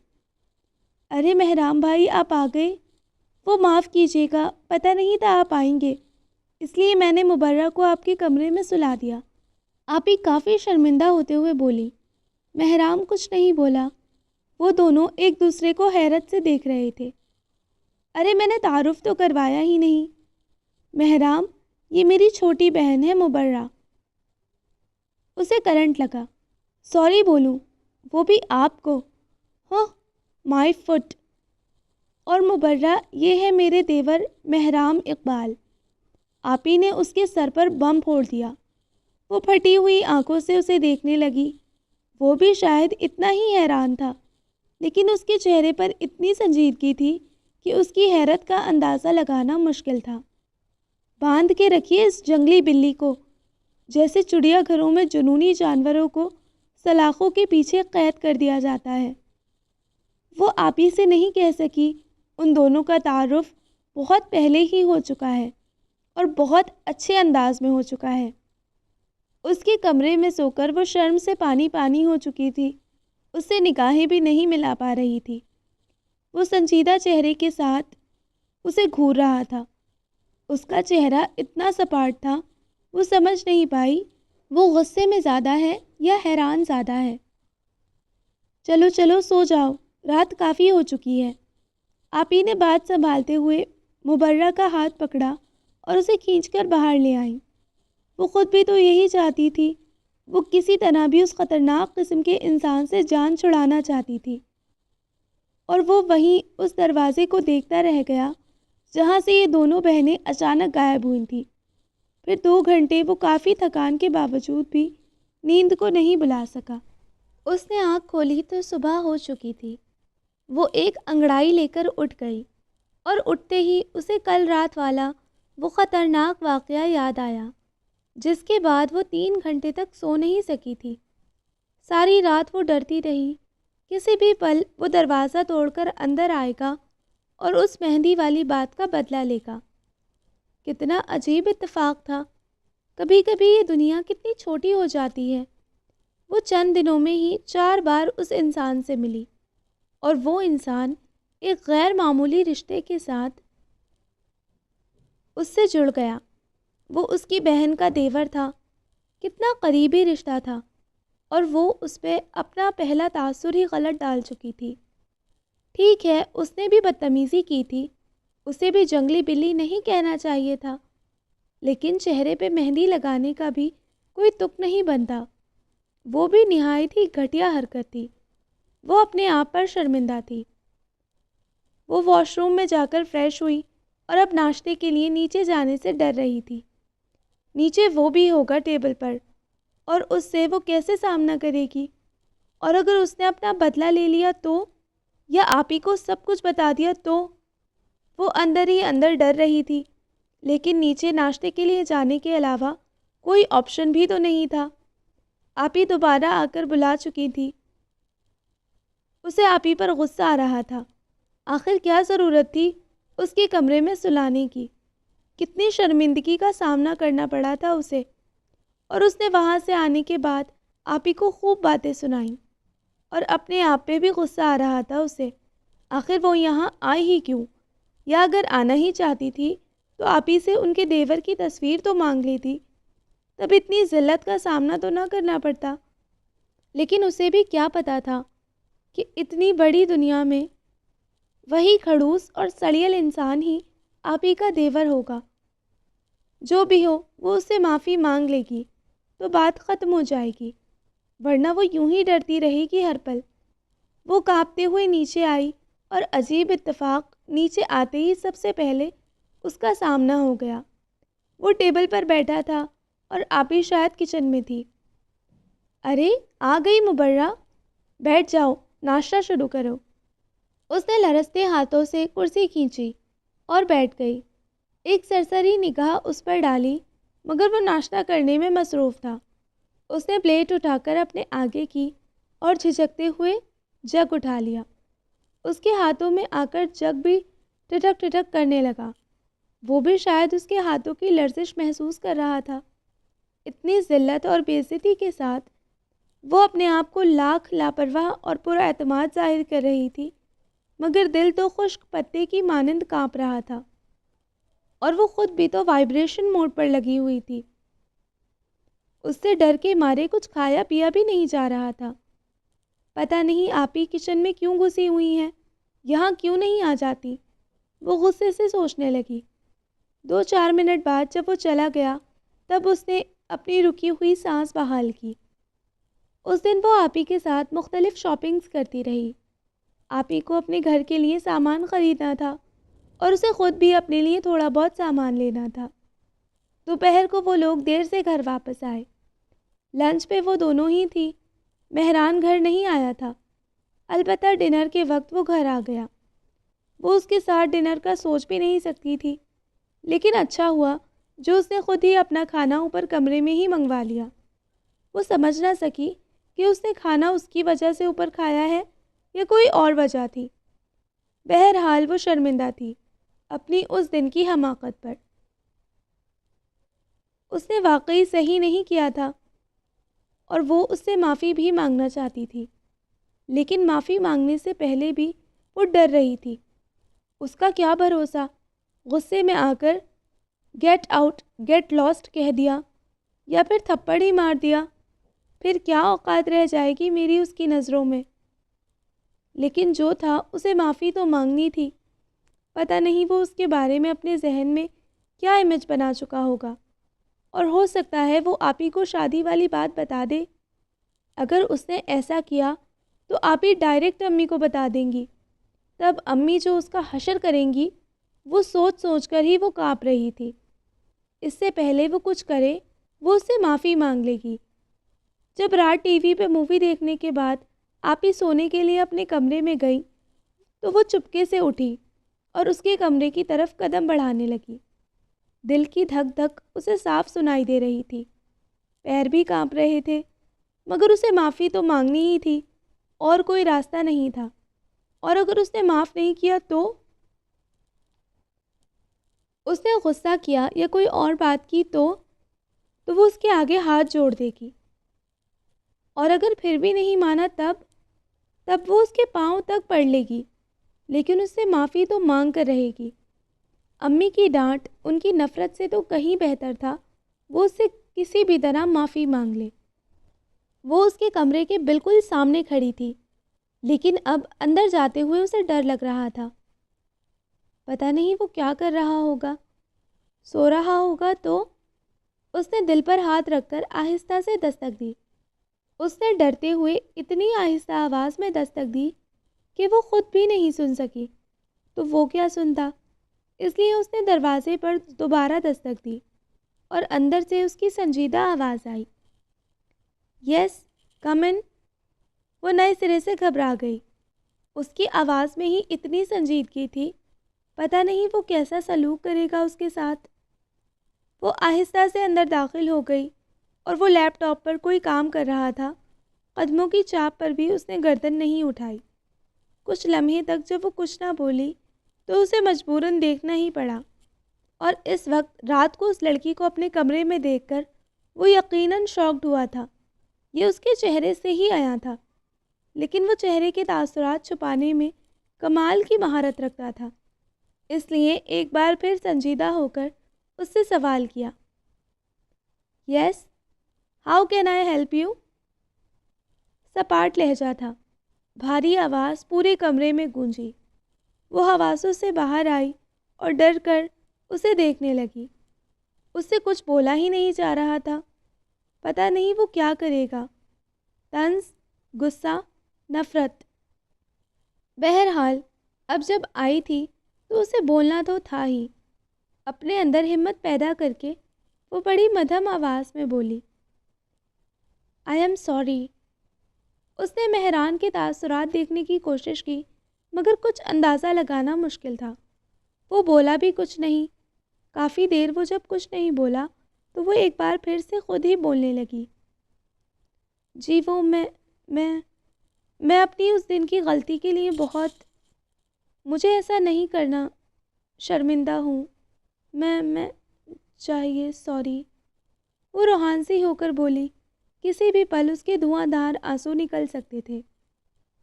ارے مہرام بھائی آپ آ گئے، وہ معاف کیجیے گا، پتہ نہیں تھا آپ آئیں گے، اس لیے میں نے مبرہ کو آپ کے کمرے میں سلا دیا۔ آپی کافی شرمندہ ہوتے ہوئے بولی۔ مہرام کچھ نہیں بولا، وہ دونوں ایک دوسرے کو حیرت سے دیکھ رہے تھے۔ ارے میں نے تعارف تو کروایا ہی نہیں۔ مہرام، یہ میری چھوٹی بہن ہے مبرہ۔ اسے کرنٹ لگا۔ سوری بولوں، وہ بھی آپ کو؟ ہو مائی فٹ۔ اور مبرہ، یہ ہے میرے دیور مہرام اقبال۔ آپی نے اس کے سر پر بم پھوڑ دیا۔ وہ پھٹی ہوئی آنکھوں سے اسے دیکھنے لگی۔ وہ بھی شاید اتنا ہی حیران تھا، لیکن اس کے چہرے پر اتنی سنجیدگی تھی کہ اس کی حیرت کا اندازہ لگانا مشکل تھا۔ باندھ کے رکھیے اس جنگلی بلی کو، جیسے چڑیا گھروں میں جنونی جانوروں کو سلاخوں کے پیچھے قید کر دیا جاتا ہے۔ وہ آپی سے نہیں کہہ سکی، ان دونوں کا تعارف بہت پہلے ہی ہو چکا ہے اور بہت اچھے انداز میں ہو چکا ہے۔ اس کے کمرے میں سو کر وہ شرم سے پانی پانی ہو چکی تھی، اس سے نگاہیں بھی نہیں ملا پا رہی تھی۔ وہ سنجیدہ چہرے کے ساتھ اسے گھور رہا تھا۔ اس کا چہرہ اتنا سپاٹ تھا، وہ سمجھ نہیں پائی وہ غصے میں زیادہ ہے یا حیران زیادہ ہے۔ چلو چلو سو جاؤ، رات کافی ہو چکی ہے۔ آپی نے بات سنبھالتے ہوئے مبرہ کا ہاتھ پکڑا اور اسے کھینچ کر باہر لے آئیں۔ وہ خود بھی تو یہی چاہتی تھی، وہ کسی طرح بھی اس خطرناک قسم کے انسان سے جان چھڑانا چاہتی تھی۔ اور وہ وہیں اس دروازے کو دیکھتا رہ گیا جہاں سے یہ دونوں بہنیں اچانک غائب ہوئی تھیں۔ پھر 2 گھنٹے وہ کافی تھکان کے باوجود بھی نیند کو نہیں بلا سکا۔ اس نے آنکھ کھولی تو صبح ہو چکی تھی۔ وہ ایک انگڑائی لے کر اٹھ گئی اور اٹھتے ہی اسے کل رات والا وہ خطرناک واقعہ یاد آیا، جس کے بعد وہ 3 گھنٹے تک سو نہیں سکی تھی۔ ساری رات وہ ڈرتی رہی، کسی بھی پل وہ دروازہ توڑ کر اندر آئے گا اور اس مہندی والی بات کا بدلہ لے گا۔ کتنا عجیب اتفاق تھا، کبھی کبھی یہ دنیا کتنی چھوٹی ہو جاتی ہے۔ وہ چند دنوں میں ہی 4 بار اس انسان سے ملی، اور وہ انسان ایک غیر معمولی رشتے کے ساتھ اس سے جڑ گیا۔ وہ اس کی بہن کا دیور تھا، کتنا قریبی رشتہ تھا، اور وہ اس پہ اپنا پہلا تاثر ہی غلط ڈال چکی تھی۔ ٹھیک ہے، اس نے بھی بدتمیزی کی تھی، اسے بھی جنگلی بلی نہیں کہنا چاہیے تھا، لیکن چہرے پہ مہندی لگانے کا بھی کوئی تک نہیں بنتا۔ وہ بھی نہایت ہی گھٹیا حرکت تھی۔ وہ اپنے آپ پر شرمندہ تھی۔ وہ واش روم میں جا کر فریش ہوئی اور اب ناشتے کے لیے نیچے جانے سے ڈر رہی تھی۔ نیچے وہ بھی ہوگا ٹیبل پر، اور اس سے وہ کیسے سامنا کرے گی؟ اور اگر اس نے اپنا بدلہ لے لیا تو، یا آپی کو سب کچھ بتا دیا تو؟ وہ اندر ہی اندر ڈر رہی تھی، لیکن نیچے ناشتے کے لیے جانے کے علاوہ کوئی آپشن بھی تو نہیں تھا۔ آپی دوبارہ آ کر بلا چکی تھی۔ اسے آپی پر غصہ آ رہا تھا۔ آخر کیا ضرورت تھی اس کے کمرے میں سلانے کی؟ کتنی شرمندگی کا سامنا کرنا پڑا تھا اسے، اور اس نے وہاں سے آنے کے بعد آپی کو خوب باتیں سنائیں، اور اپنے آپ پہ بھی غصہ آ رہا تھا اسے۔ آخر وہ یہاں آئی ہی کیوں؟ یا اگر آنا ہی چاہتی تھی تو آپی سے ان کے دیور کی تصویر تو مانگ لیتی، تب اتنی ذلت کا سامنا تو نہ کرنا پڑتا۔ لیکن اسے بھی کیا پتا تھا کہ اتنی بڑی دنیا میں وہی کھڑوس اور سڑیل انسان ہی آپی کا دیور ہوگا۔ جو بھی ہو، وہ اس سے معافی مانگ لے گی تو بات ختم ہو جائے گی۔ ورنہ وہ یوں ہی ڈرتی رہے گی ہر پل۔ وہ کانپتے ہوئے نیچے آئی اور عجیب اتفاق، نیچے آتے ہی سب سے پہلے اس کا سامنا ہو گیا۔ وہ ٹیبل پر بیٹھا تھا اور آپی شاید کچن میں تھی۔ ارے آ گئی مبرہ، بیٹھ جاؤ، ناشتہ شروع کرو۔ اس نے لرزتے ہاتھوں سے کرسی کھینچی اور بیٹھ گئی۔ ایک سرسری نگاہ اس پر ڈالی مگر وہ ناشتہ کرنے میں مصروف تھا۔ اس نے پلیٹ اٹھا کر اپنے آگے کی اور جھجکتے ہوئے جگ اٹھا لیا۔ اس کے ہاتھوں میں آ کر جگ بھی ٹھٹک ٹھٹک کرنے لگا۔ وہ بھی شاید اس کے ہاتھوں کی لرزش محسوس کر رہا تھا۔ اتنی ذلت اور بے عزتی کے ساتھ وہ اپنے آپ کو لاکھ لاپرواہ اور پر اعتماد ظاہر کر رہی تھی، مگر دل تو خشک پتے کی مانند کانپ رہا تھا، اور وہ خود بھی تو وائبریشن موڈ پر لگی ہوئی تھی۔ اس سے ڈر کے مارے کچھ کھایا پیا بھی نہیں جا رہا تھا۔ پتہ نہیں آپی کچن میں کیوں گھسی ہوئی ہیں، یہاں کیوں نہیں آ جاتی؟ وہ غصے سے سوچنے لگی۔ 2-4 منٹ بعد جب وہ چلا گیا تب اس نے اپنی رکی ہوئی سانس بحال کی۔ اس دن وہ آپی کے ساتھ مختلف شاپنگز کرتی رہی۔ آپی کو اپنے گھر کے لیے سامان خریدنا تھا اور اسے خود بھی اپنے لیے تھوڑا بہت سامان لینا تھا۔ دوپہر کو وہ لوگ دیر سے گھر واپس آئے۔ لنچ پہ وہ دونوں ہی تھی، مہران گھر نہیں آیا تھا۔ البتہ ڈنر کے وقت وہ گھر آ گیا۔ وہ اس کے ساتھ ڈنر کا سوچ بھی نہیں سکتی تھی، لیکن اچھا ہوا جو اس نے خود ہی اپنا کھانا اوپر کمرے میں ہی منگوا لیا۔ وہ سمجھ نہ سکی کہ اس نے کھانا اس کی وجہ سے اوپر کھایا ہے یا کوئی اور وجہ تھی۔ بہرحال وہ شرمندہ تھی اپنی اس دن کی حماقت پر۔ اس نے واقعی صحیح نہیں کیا تھا اور وہ اس سے معافی بھی مانگنا چاہتی تھی، لیکن معافی مانگنے سے پہلے بھی وہ ڈر رہی تھی۔ اس کا کیا بھروسہ، غصے میں آ کر گیٹ آؤٹ گیٹ لاسٹ کہہ دیا یا پھر تھپڑ ہی مار دیا، پھر کیا اوقات رہ جائے گی میری اس کی نظروں میں۔ لیکن جو تھا اسے معافی تو مانگنی تھی۔ پتہ نہیں وہ اس کے بارے میں اپنے ذہن میں کیا امیج بنا چکا ہوگا، اور ہو سکتا ہے وہ آپی کو شادی والی بات بتا دے۔ اگر اس نے ایسا کیا تو آپی ڈائریکٹ امی کو بتا دیں گی، تب امی جو اس کا حشر کریں گی، وہ سوچ سوچ کر ہی وہ کانپ رہی تھی۔ اس سے پہلے وہ کچھ کرے وہ اس سے معافی مانگ لے گی۔ جب رات ٹی وی پہ مووی دیکھنے کے بعد آپی سونے کے لیے اپنے کمرے میں گئی تو وہ چپکے سے اٹھی اور اس کے کمرے کی طرف قدم بڑھانے لگی۔ دل کی دھک دھک اسے صاف سنائی دے رہی تھی، پیر بھی کانپ رہے تھے، مگر اسے معافی تو مانگنی ہی تھی، اور کوئی راستہ نہیں تھا۔ اور اگر اس نے معاف نہیں کیا تو اس نے غصہ کیا یا کوئی اور بات کی تو وہ اس کے آگے ہاتھ جوڑ دے گی، اور اگر پھر بھی نہیں مانا تب وہ اس کے پاؤں تک پڑ لے گی، لیکن اس سے معافی تو مانگ کر رہے گی۔ امی کی ڈانٹ ان کی نفرت سے تو کہیں بہتر تھا وہ اس سے کسی بھی طرح معافی مانگ لے۔ وہ اس کے کمرے کے بالکل سامنے کھڑی تھی، لیکن اب اندر جاتے ہوئے اسے ڈر لگ رہا تھا۔ پتہ نہیں وہ کیا کر رہا ہوگا، سو رہا ہوگا تو اس نے دل پر ہاتھ رکھ کر آہستہ سے دستک دی۔ اس نے ڈرتے ہوئے اتنی آہستہ آواز میں دستک دی کہ وہ خود بھی نہیں سن سکی، تو وہ کیا سنتا؟ اس لیے اس نے دروازے پر دوبارہ دستک دی اور اندر سے اس کی سنجیدہ آواز آئی، یس کم ان۔ وہ نئے سرے سے گھبرا گئی۔ اس کی آواز میں ہی اتنی سنجیدگی تھی، پتہ نہیں وہ کیسا سلوک کرے گا اس کے ساتھ۔ وہ آہستہ سے اندر داخل ہو گئی اور وہ لیپ ٹاپ پر کوئی کام کر رہا تھا۔ قدموں کی چاپ پر بھی اس نے گردن نہیں اٹھائی۔ کچھ لمحے تک جب وہ کچھ نہ بولی تو اسے مجبوراً دیکھنا ہی پڑا، اور اس وقت رات کو اس لڑکی کو اپنے کمرے میں دیکھ کر وہ یقیناً شاکڈ ہوا تھا۔ یہ اس کے چہرے سے ہی آیا تھا، لیکن وہ چہرے کے تاثرات چھپانے میں کمال کی مہارت رکھتا تھا۔ اس لیے ایک بار پھر سنجیدہ ہو کر اس سے سوال کیا، yes how can I help you? Spot لہجہ تھا، بھاری آواز پورے کمرے میں گونجی۔ وہ حواسوں سے باہر آئی اور ڈر کر اسے دیکھنے لگی۔ اس سے کچھ بولا ہی نہیں جا رہا تھا، پتہ نہیں وہ کیا کرے گا۔ طنز، غصہ، نفرت۔ بہرحال اب جب آئی تھی تو اسے بولنا تو تھا ہی۔ اپنے اندر ہمت پیدا کر کے وہ بڑی مدھم آواز میں بولی، آئی ایم سوری۔ اس نے مہران کے تاثرات دیکھنے کی کوشش کی مگر کچھ اندازہ لگانا مشکل تھا۔ وہ بولا بھی کچھ نہیں۔ کافی دیر وہ جب کچھ نہیں بولا تو وہ ایک بار پھر سے خود ہی بولنے لگی، جی وہ میں اپنی اس دن کی غلطی کے لیے مجھے ایسا نہیں کرنا، شرمندہ ہوں، میں چاہیے سوری۔ وہ روحان سی ہو کر بولی، کسی بھی پل اس کے دھواں دھار آنسو نکل سکتے تھے۔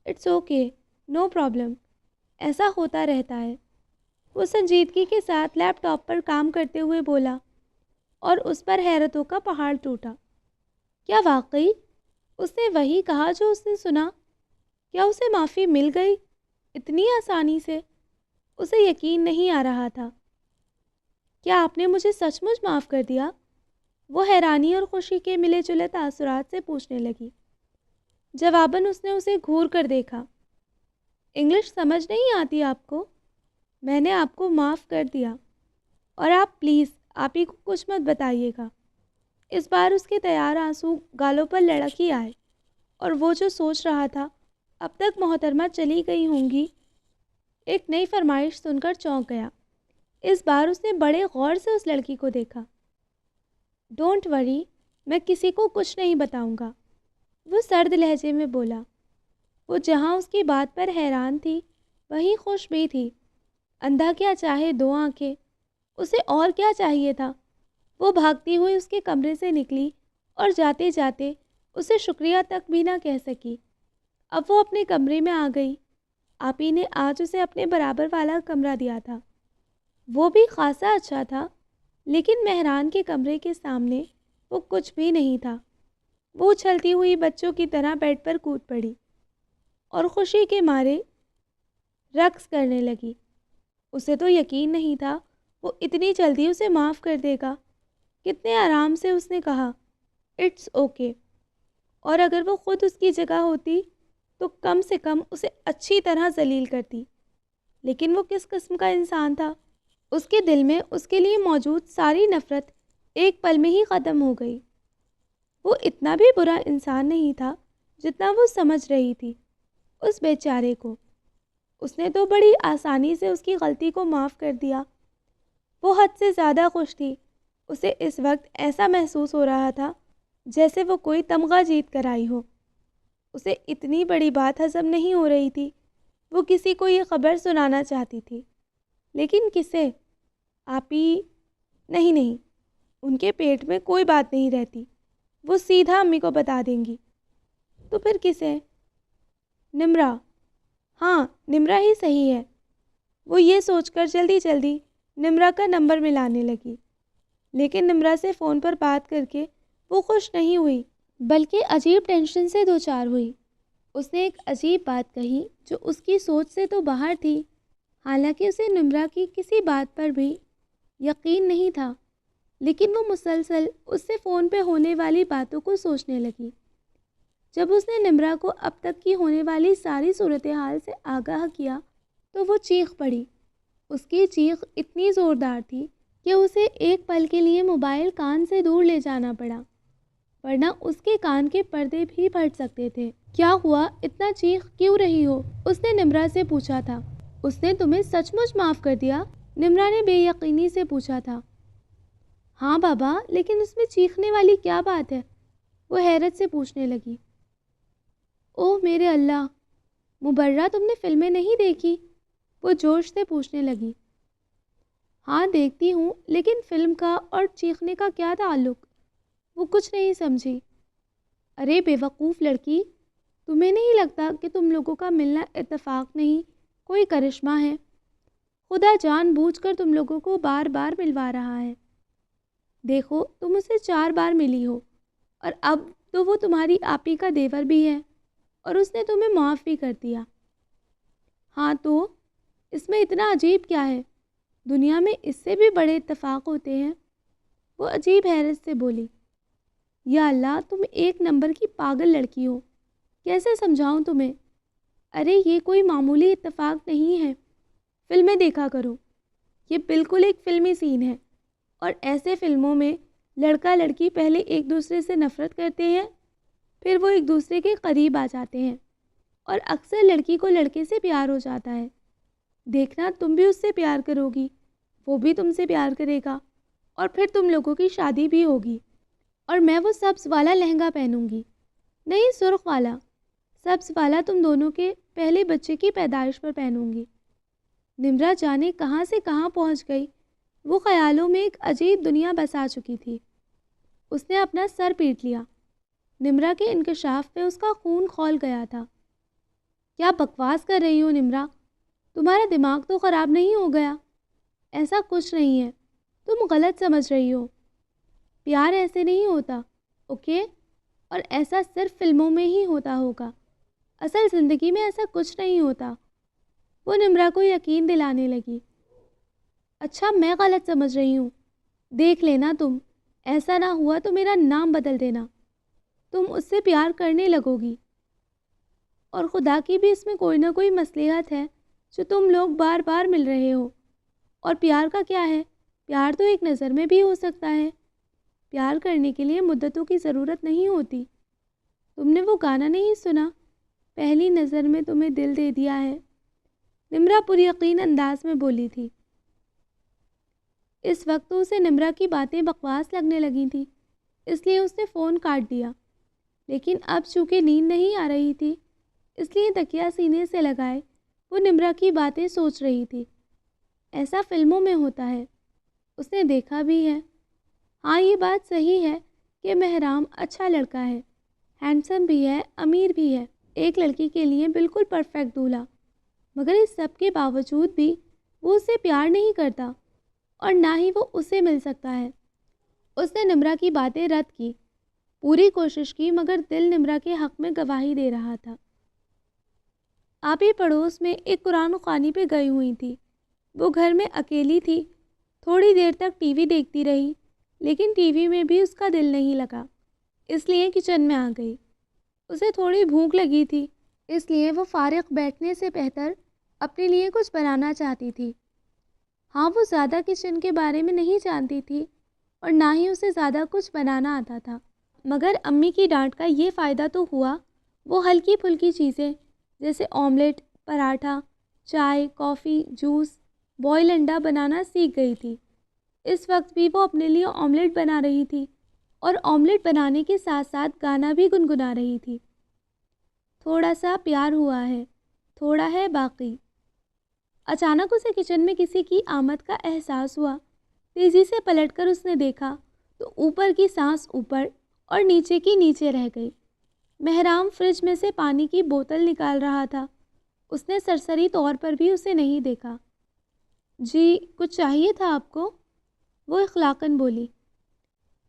اٹس اوکے، نو پرابلم، ایسا ہوتا رہتا ہے۔ وہ سنجیدگی کے ساتھ لیپ ٹاپ پر کام کرتے ہوئے بولا اور اس پر حیرتوں کا پہاڑ ٹوٹا۔ کیا واقعی اس نے وہی کہا جو اس نے سنا؟ کیا اسے معافی مل گئی اتنی آسانی سے؟ اسے یقین نہیں آ رہا تھا۔ کیا آپ نے مجھے سچ مچ معاف کر دیا؟ وہ حیرانی اور خوشی کے ملے جلے تاثرات سے پوچھنے لگی۔ جواباً اس نے اسے گھور کر دیکھا۔ انگلش سمجھ نہیں آتی آپ کو؟ میں نے آپ کو معاف کر دیا، اور آپ پلیز آپ ہی کو کچھ مت بتائیے گا۔ اس بار اس کے تیار آنسو گالوں پر لڑک ہی آئے، اور وہ جو سوچ رہا تھا اب تک محترمہ چلی گئی ہوں گی، ایک نئی فرمائش سن کر چونک گیا۔ اس بار اس نے بڑے غور سے اس لڑکی کو دیکھا۔ ڈونٹ وری، میں کسی کو کچھ نہیں بتاؤں گا، وہ سرد لہجے میں بولا۔ وہ جہاں اس کی بات پر حیران تھی وہیں خوش بھی تھی۔ اندھا کیا چاہے دو آنکھیں، اسے اور کیا چاہیے تھا؟ وہ بھاگتی ہوئی اس کے کمرے سے نکلی اور جاتے جاتے اسے شکریہ تک بھی نہ کہہ سکی۔ اب وہ اپنے کمرے میں آ گئی۔ آپی نے آج اسے اپنے برابر والا کمرہ دیا تھا۔ وہ بھی خاصا اچھا تھا، لیکن مہران کے کمرے کے سامنے وہ کچھ بھی نہیں تھا۔ وہ اچھلتی ہوئی بچوں کی طرح بیڈ پر کود پڑی اور خوشی کے مارے رقص کرنے لگی۔ اسے تو یقین نہیں تھا وہ اتنی جلدی اسے معاف کر دے گا۔ کتنے آرام سے اس نے کہا، اٹس اوکے، اور اگر وہ خود اس کی جگہ ہوتی تو کم سے کم اسے اچھی طرح ذلیل کرتی۔ لیکن وہ کس قسم کا انسان تھا؟ اس کے دل میں اس کے لیے موجود ساری نفرت ایک پل میں ہی ختم ہو گئی۔ وہ اتنا بھی برا انسان نہیں تھا جتنا وہ سمجھ رہی تھی اس بیچارے کو۔ اس نے تو بڑی آسانی سے اس کی غلطی کو معاف کر دیا۔ وہ حد سے زیادہ خوش تھی۔ اسے اس وقت ایسا محسوس ہو رہا تھا جیسے وہ کوئی تمغہ جیت کر آئی ہو۔ اسے اتنی بڑی بات ہضم نہیں ہو رہی تھی۔ وہ کسی کو یہ خبر سنانا چاہتی تھی، لیکن کسے؟ آپی؟ نہیں، ان کے پیٹ میں کوئی بات نہیں رہتی، وہ سیدھا امی کو بتا دیں گی۔ تو پھر کسے؟ نمرا۔ ہاں، نمرا ہی صحیح ہے۔ وہ یہ سوچ کر جلدی جلدی نمرا کا نمبر ملانے لگی، لیکن نمرا سے فون پر بات کر کے وہ خوش نہیں ہوئی، بلکہ عجیب ٹینشن سے دوچار ہوئی۔ اس نے ایک عجیب بات کہی جو اس کی سوچ سے تو باہر تھی، حالانکہ اسے نمرا کی کسی بات پر بھی یقین نہیں تھا، لیکن وہ مسلسل اس سے فون پہ ہونے والی باتوں کو سوچنے لگی۔ جب اس نے نمرا کو اب تک کی ہونے والی ساری صورتحال سے آگاہ کیا تو وہ چیخ پڑی۔ اس کی چیخ اتنی زوردار تھی کہ اسے ایک پل کے لیے موبائل کان سے دور لے جانا پڑا، ورنہ اس کے کان کے پردے بھی پھٹ سکتے تھے۔ کیا ہوا؟ اتنا چیخ کیوں رہی ہو؟ اس نے نمرا سے پوچھا تھا۔ اس نے تمہیں سچ مچ معاف کر دیا؟ نمرا نے بے یقینی سے پوچھا تھا۔ ہاں بابا، لیکن اس میں چیخنے والی کیا بات ہے؟ وہ حیرت سے پوچھنے لگی۔ اوہ میرے اللہ، مبرہ تم نے فلمیں نہیں دیکھی؟ وہ جوش سے پوچھنے لگی۔ ہاں دیکھتی ہوں، لیکن فلم کا اور چیخنے کا کیا تعلق؟ وہ کچھ نہیں سمجھی۔ ارے بے وقوف لڑکی، تمہیں نہیں لگتا کہ تم لوگوں کا ملنا اتفاق نہیں، کوئی کرشمہ ہے؟ خدا جان بوجھ کر تم لوگوں کو بار بار ملوا رہا ہے۔ دیکھو تم اسے 4 بار ملی ہو، اور اب تو وہ تمہاری آپی کا دیور بھی ہے، اور اس نے تمہیں معاف بھی کر دیا۔ ہاں تو اس میں اتنا عجیب کیا ہے؟ دنیا میں اس سے بھی بڑے اتفاق ہوتے ہیں۔ وہ عجیب حیرت سے بولی۔ یا اللہ، تم ایک نمبر کی پاگل لڑکی ہو، کیسے سمجھاؤں تمہیں؟ ارے یہ کوئی معمولی اتفاق نہیں ہے، فلمیں دیکھا کرو، یہ بالکل ایک فلمی سین ہے، اور ایسے فلموں میں لڑکا لڑکی پہلے ایک دوسرے سے نفرت کرتے ہیں، پھر وہ ایک دوسرے کے قریب آ جاتے ہیں، اور اکثر لڑکی کو لڑکے سے پیار ہو جاتا ہے۔ دیکھنا تم بھی اس سے پیار کرو گی، وہ بھی تم سے پیار کرے گا، اور پھر تم لوگوں کی شادی بھی ہوگی، اور میں وہ سبز والا لہنگا پہنوں گی، نہیں سرخ والا، سبز والا تم دونوں کے پہلے بچے کی پیدائش پر پہنوں گی۔ نمرا جانے کہاں سے کہاں پہنچ گئی، وہ خیالوں میں ایک عجیب دنیا بسا چکی تھی۔ اس نے اپنا سر پیٹ لیا، نمرا کے انکشاف پہ اس کا خون کھول گیا تھا۔ کیا بکواس کر رہی ہو نمرا، تمہارا دماغ تو خراب نہیں ہو گیا؟ ایسا کچھ نہیں ہے، تم غلط سمجھ رہی ہو، پیار ایسے نہیں ہوتا، اوکے؟ اور ایسا صرف فلموں میں ہی ہوتا ہوگا، اصل زندگی میں ایسا کچھ نہیں ہوتا۔ وہ نمرا کو یقین دلانے لگی۔ اچھا میں غلط سمجھ رہی ہوں، دیکھ لینا تم، ایسا نہ ہوا تو میرا نام بدل دینا، تم اس سے پیار کرنے لگو گی، اور خدا کی بھی اس میں کوئی نہ کوئی مصلحت ہے جو تم لوگ بار بار مل رہے ہو۔ اور پیار کا کیا ہے، پیار تو ایک نظر میں بھی ہو سکتا ہے، پیار کرنے کے لیے مدتوں کی ضرورت نہیں ہوتی۔ تم نے وہ گانا نہیں سنا، پہلی نظر میں تمہیں دل دے دیا ہے؟ نمرا پر یقین انداز میں بولی تھی۔ اس وقت تو اسے نمرا کی باتیں بکواس لگنے لگی تھیں، اس لیے اس نے فون کاٹ دیا، لیکن اب چونکہ نیند نہیں آ رہی تھی اس لیے تکیا سینے سے لگائے وہ نمرا کی باتیں سوچ رہی تھی۔ ایسا فلموں میں ہوتا ہے، اس نے دیکھا بھی ہے۔ ہاں یہ بات صحیح ہے کہ مہرام اچھا لڑکا ہے، ہینڈسم بھی ہے، امیر بھی ہے، ایک لڑکی کے لیے بالکل پرفیکٹ دولہا، مگر اس سب کے باوجود بھی وہ اسے پیار نہیں کرتا، اور نہ ہی وہ اسے مل سکتا ہے۔ اس نے نمرا کی باتیں رد کی، پوری کوشش کی، مگر دل نمرا کے حق میں گواہی دے رہا تھا۔ آپ ہی پڑوس میں ایک قرآن خوانی پہ گئی ہوئی تھی، وہ گھر میں اکیلی تھی، تھوڑی دیر تک ٹی وی دیکھتی رہی، لیکن ٹی وی میں بھی اس کا دل نہیں لگا، اس لیے کچن میں آ گئی۔ اسے تھوڑی بھوک لگی تھی، اس لیے وہ فارغ بیٹھنے سے بہتر اپنے لیے کچھ بنانا چاہتی تھی۔ ہاں وہ زیادہ کچن کے بارے میں نہیں جانتی تھی، اور نہ ہی اسے زیادہ کچھ بنانا آتا تھا، مگر امی کی ڈانٹ کا یہ فائدہ تو ہوا، وہ ہلکی پھلکی چیزیں جیسے آملیٹ، پراٹھا، چائے، کافی، جوس، بوائل انڈا بنانا سیکھ گئی تھی۔ اس وقت بھی وہ اپنے لیے آملیٹ بنا رہی تھی، اور آملیٹ بنانے کے ساتھ ساتھ گانا بھی گنگنا رہی تھی۔ تھوڑا سا پیار ہوا ہے، تھوڑا ہے باقی۔ اچانک اسے کچن میں کسی کی آمد کا احساس ہوا، تیزی سے پلٹ کر اس نے دیکھا تو اوپر کی سانس اوپر اور نیچے کی نیچے رہ گئی۔ مہرام فریج میں سے پانی کی بوتل نکال رہا تھا، اس نے سرسری طور پر بھی اسے نہیں دیکھا۔ جی کچھ چاہیے تھا آپ کو؟ وہ اخلاقاً بولی۔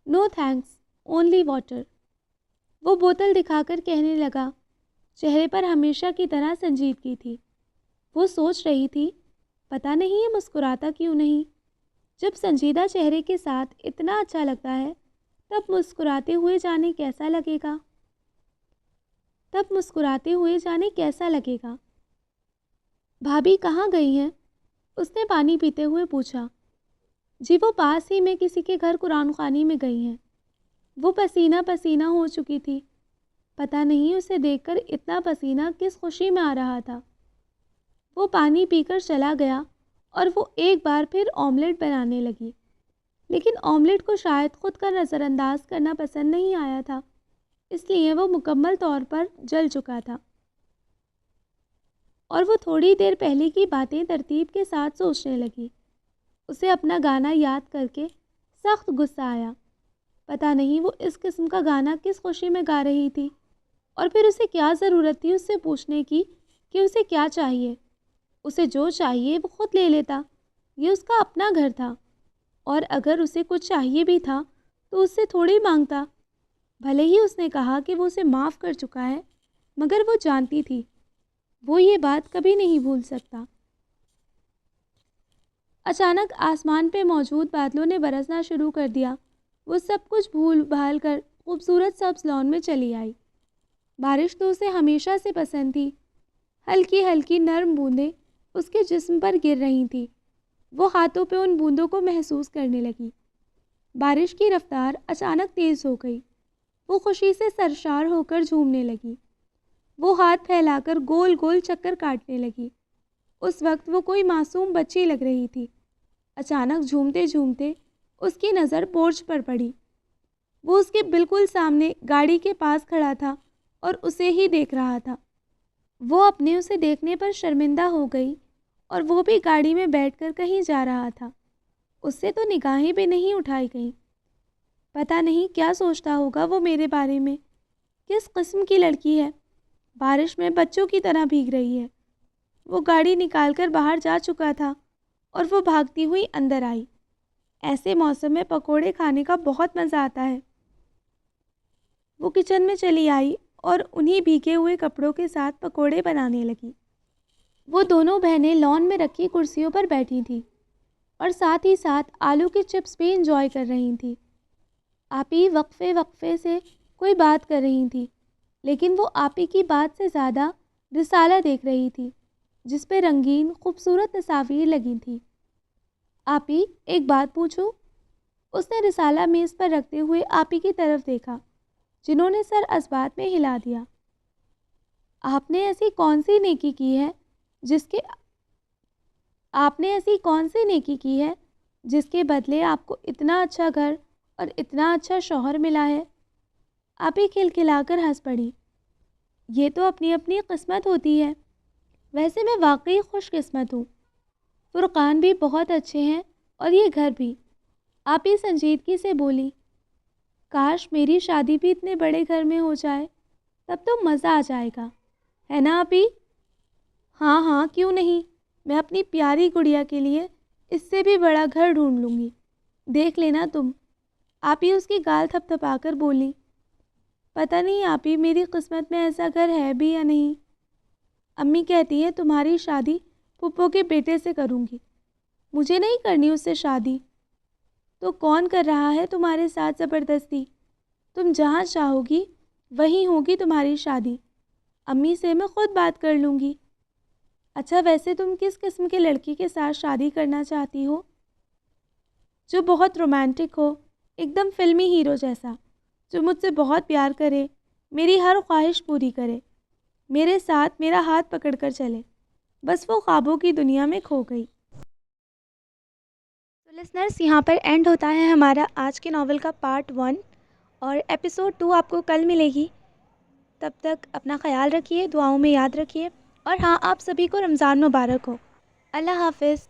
نو تھینکس، اونلی واٹر، وہ بوتل دکھا کر کہنے لگا۔ چہرے پر ہمیشہ کی طرح سنجیدگی تھی۔ وہ سوچ رہی تھی پتہ نہیں یہ مسکراتا کیوں نہیں، جب سنجیدہ چہرے کے ساتھ اتنا اچھا لگتا ہے تب مسکراتے ہوئے جانے کیسا لگے گا، بھابھی کہاں گئی ہیں؟ اس نے پانی پیتے ہوئے پوچھا۔ جی وہ پاس ہی میں کسی کے گھر قرآن خوانی میں گئی ہیں۔ وہ پسینہ پسینہ ہو چکی تھی، پتہ نہیں اسے دیکھ کر اتنا پسینہ کس خوشی میں آ رہا تھا۔ وہ پانی پی کر چلا گیا اور وہ ایک بار پھر آملیٹ بنانے لگی، لیکن آملیٹ کو شاید خود کا نظر انداز کرنا پسند نہیں آیا تھا، اس لیے وہ مکمل طور پر جل چکا تھا، اور وہ تھوڑی دیر پہلے کی باتیں ترتیب کے ساتھ سوچنے لگی۔ اسے اپنا گانا یاد کر کے سخت غصہ آیا، پتہ نہیں وہ اس قسم کا گانا کس خوشی میں گا رہی تھی، اور پھر اسے کیا ضرورت تھی اس سے پوچھنے کی کہ اسے کیا چاہیے۔ اسے جو چاہیے وہ خود لے لیتا، یہ اس کا اپنا گھر تھا، اور اگر اسے کچھ چاہیے بھی تھا تو اس سے تھوڑی مانگتا۔ بھلے ہی اس نے کہا کہ وہ اسے معاف کر چکا ہے، مگر وہ جانتی تھی وہ یہ بات کبھی نہیں بھول سکتا۔ اچانک آسمان پہ موجود بادلوں نے برسنا شروع کر دیا، وہ سب کچھ بھول بھال کر خوبصورت سبز لان میں چلی آئی۔ بارش تو اسے ہمیشہ سے پسند تھی۔ ہلکی ہلکی نرم بوندیں اس کے جسم پر گر رہی تھیں۔ وہ ہاتھوں پہ ان بوندوں کو محسوس کرنے لگی۔ بارش کی رفتار اچانک تیز ہو گئی۔ وہ خوشی سے سرشار ہو کر جھومنے لگی۔ وہ ہاتھ پھیلا کر گول گول چکر کاٹنے لگی۔ اس وقت وہ کوئی معصوم بچی لگ رہی تھی۔ اچانک جھومتے جھومتے اس کی نظر پورچ پر پڑی۔ وہ اس کے بالکل سامنے گاڑی کے پاس کھڑا تھا اور اسے ہی دیکھ رہا تھا۔ وہ اپنے اسے دیکھنے پر شرمندہ ہو گئی اور وہ بھی گاڑی میں بیٹھ کر کہیں جا رہا تھا۔ اس سے تو نگاہیں بھی نہیں اٹھائی گئیں۔ پتہ نہیں کیا سوچتا ہوگا وہ میرے بارے میں، کس قسم کی لڑکی ہے، بارش میں بچوں کی طرح بھیگ رہی ہے۔ وہ گاڑی نکال کر باہر جا چکا تھا اور وہ بھاگتی ہوئی اندر آئی۔ ایسے موسم میں پکوڑے کھانے کا بہت مزہ آتا ہے۔ وہ کچن میں چلی آئی اور انہی بھیگے ہوئے کپڑوں کے ساتھ پکوڑے بنانے لگی۔ وہ دونوں بہنیں لان میں رکھی کرسیوں پر بیٹھی تھیں اور ساتھ ہی ساتھ آلو کے چپس بھی انجوائے کر رہی تھیں۔ آپی وقفے وقفے سے کوئی بات کر رہی تھی، لیکن وہ آپی کی بات سے زیادہ رسالہ دیکھ رہی تھی جس پہ رنگین خوبصورت تصاویر لگی تھیں۔ آپی ایک بات پوچھوں؟ اس نے رسالہ میز پر رکھتے ہوئے آپی کی طرف دیکھا، جنہوں نے سر اس بات میں ہلا دیا۔ آپ نے ایسی کون سی نیکی کی ہے جس کے بدلے آپ کو اتنا اچھا گھر اور اتنا اچھا شوہر ملا ہے؟ آپی کھلکھلا کر ہنس پڑی۔ یہ تو اپنی اپنی قسمت ہوتی ہے۔ ویسے میں واقعی خوش قسمت ہوں۔ فرقان بھی بہت اچھے ہیں اور یہ گھر بھی۔ آپی سنجیدگی سے بولی، کاش میری شادی بھی اتنے بڑے گھر میں ہو جائے، تب تو مزہ آ جائے گا، ہے نا آپی؟ ہاں ہاں، کیوں نہیں، میں اپنی پیاری گڑیا کے لیے اس سے بھی بڑا گھر ڈھونڈ لوں گی، دیکھ لینا تم۔ آپی اس کی گال تھپ تھپا کر بولی، پتہ نہیں آپی میری قسمت میں ایسا گھر ہے بھی یا نہیں۔ امی کہتی ہیں تمہاری شادی پھپھو کے بیٹے سے کروں گی، مجھے نہیں کرنی اس سے شادی۔ تو کون کر رہا ہے تمہارے ساتھ زبردستی؟ تم جہاں چاہو گی وہیں ہوگی تمہاری شادی، امی سے میں خود بات کر لوں گی۔ اچھا ویسے تم کس قسم کے لڑکی کے ساتھ شادی کرنا چاہتی ہو؟ جو بہت رومانٹک ہو، ایک دم فلمی ہیرو جیسا، جو مجھ سے بہت پیار کرے، میری ہر خواہش پوری کرے، میرے ساتھ میرا ہاتھ پکڑ کر چلے۔ بس وہ خوابوں کی دنیا میں کھو گئی۔ تو لسنرس، یہاں پر اینڈ ہوتا ہے ہمارا آج کے ناول کا پارٹ 1، اور ایپیسوڈ 2 آپ کو کل ملے گی۔ تب تک اپنا خیال رکھیے، دعاؤں میں یاد رکھیے، اور ہاں، آپ سبھی کو رمضان مبارک ہو۔ اللہ حافظ۔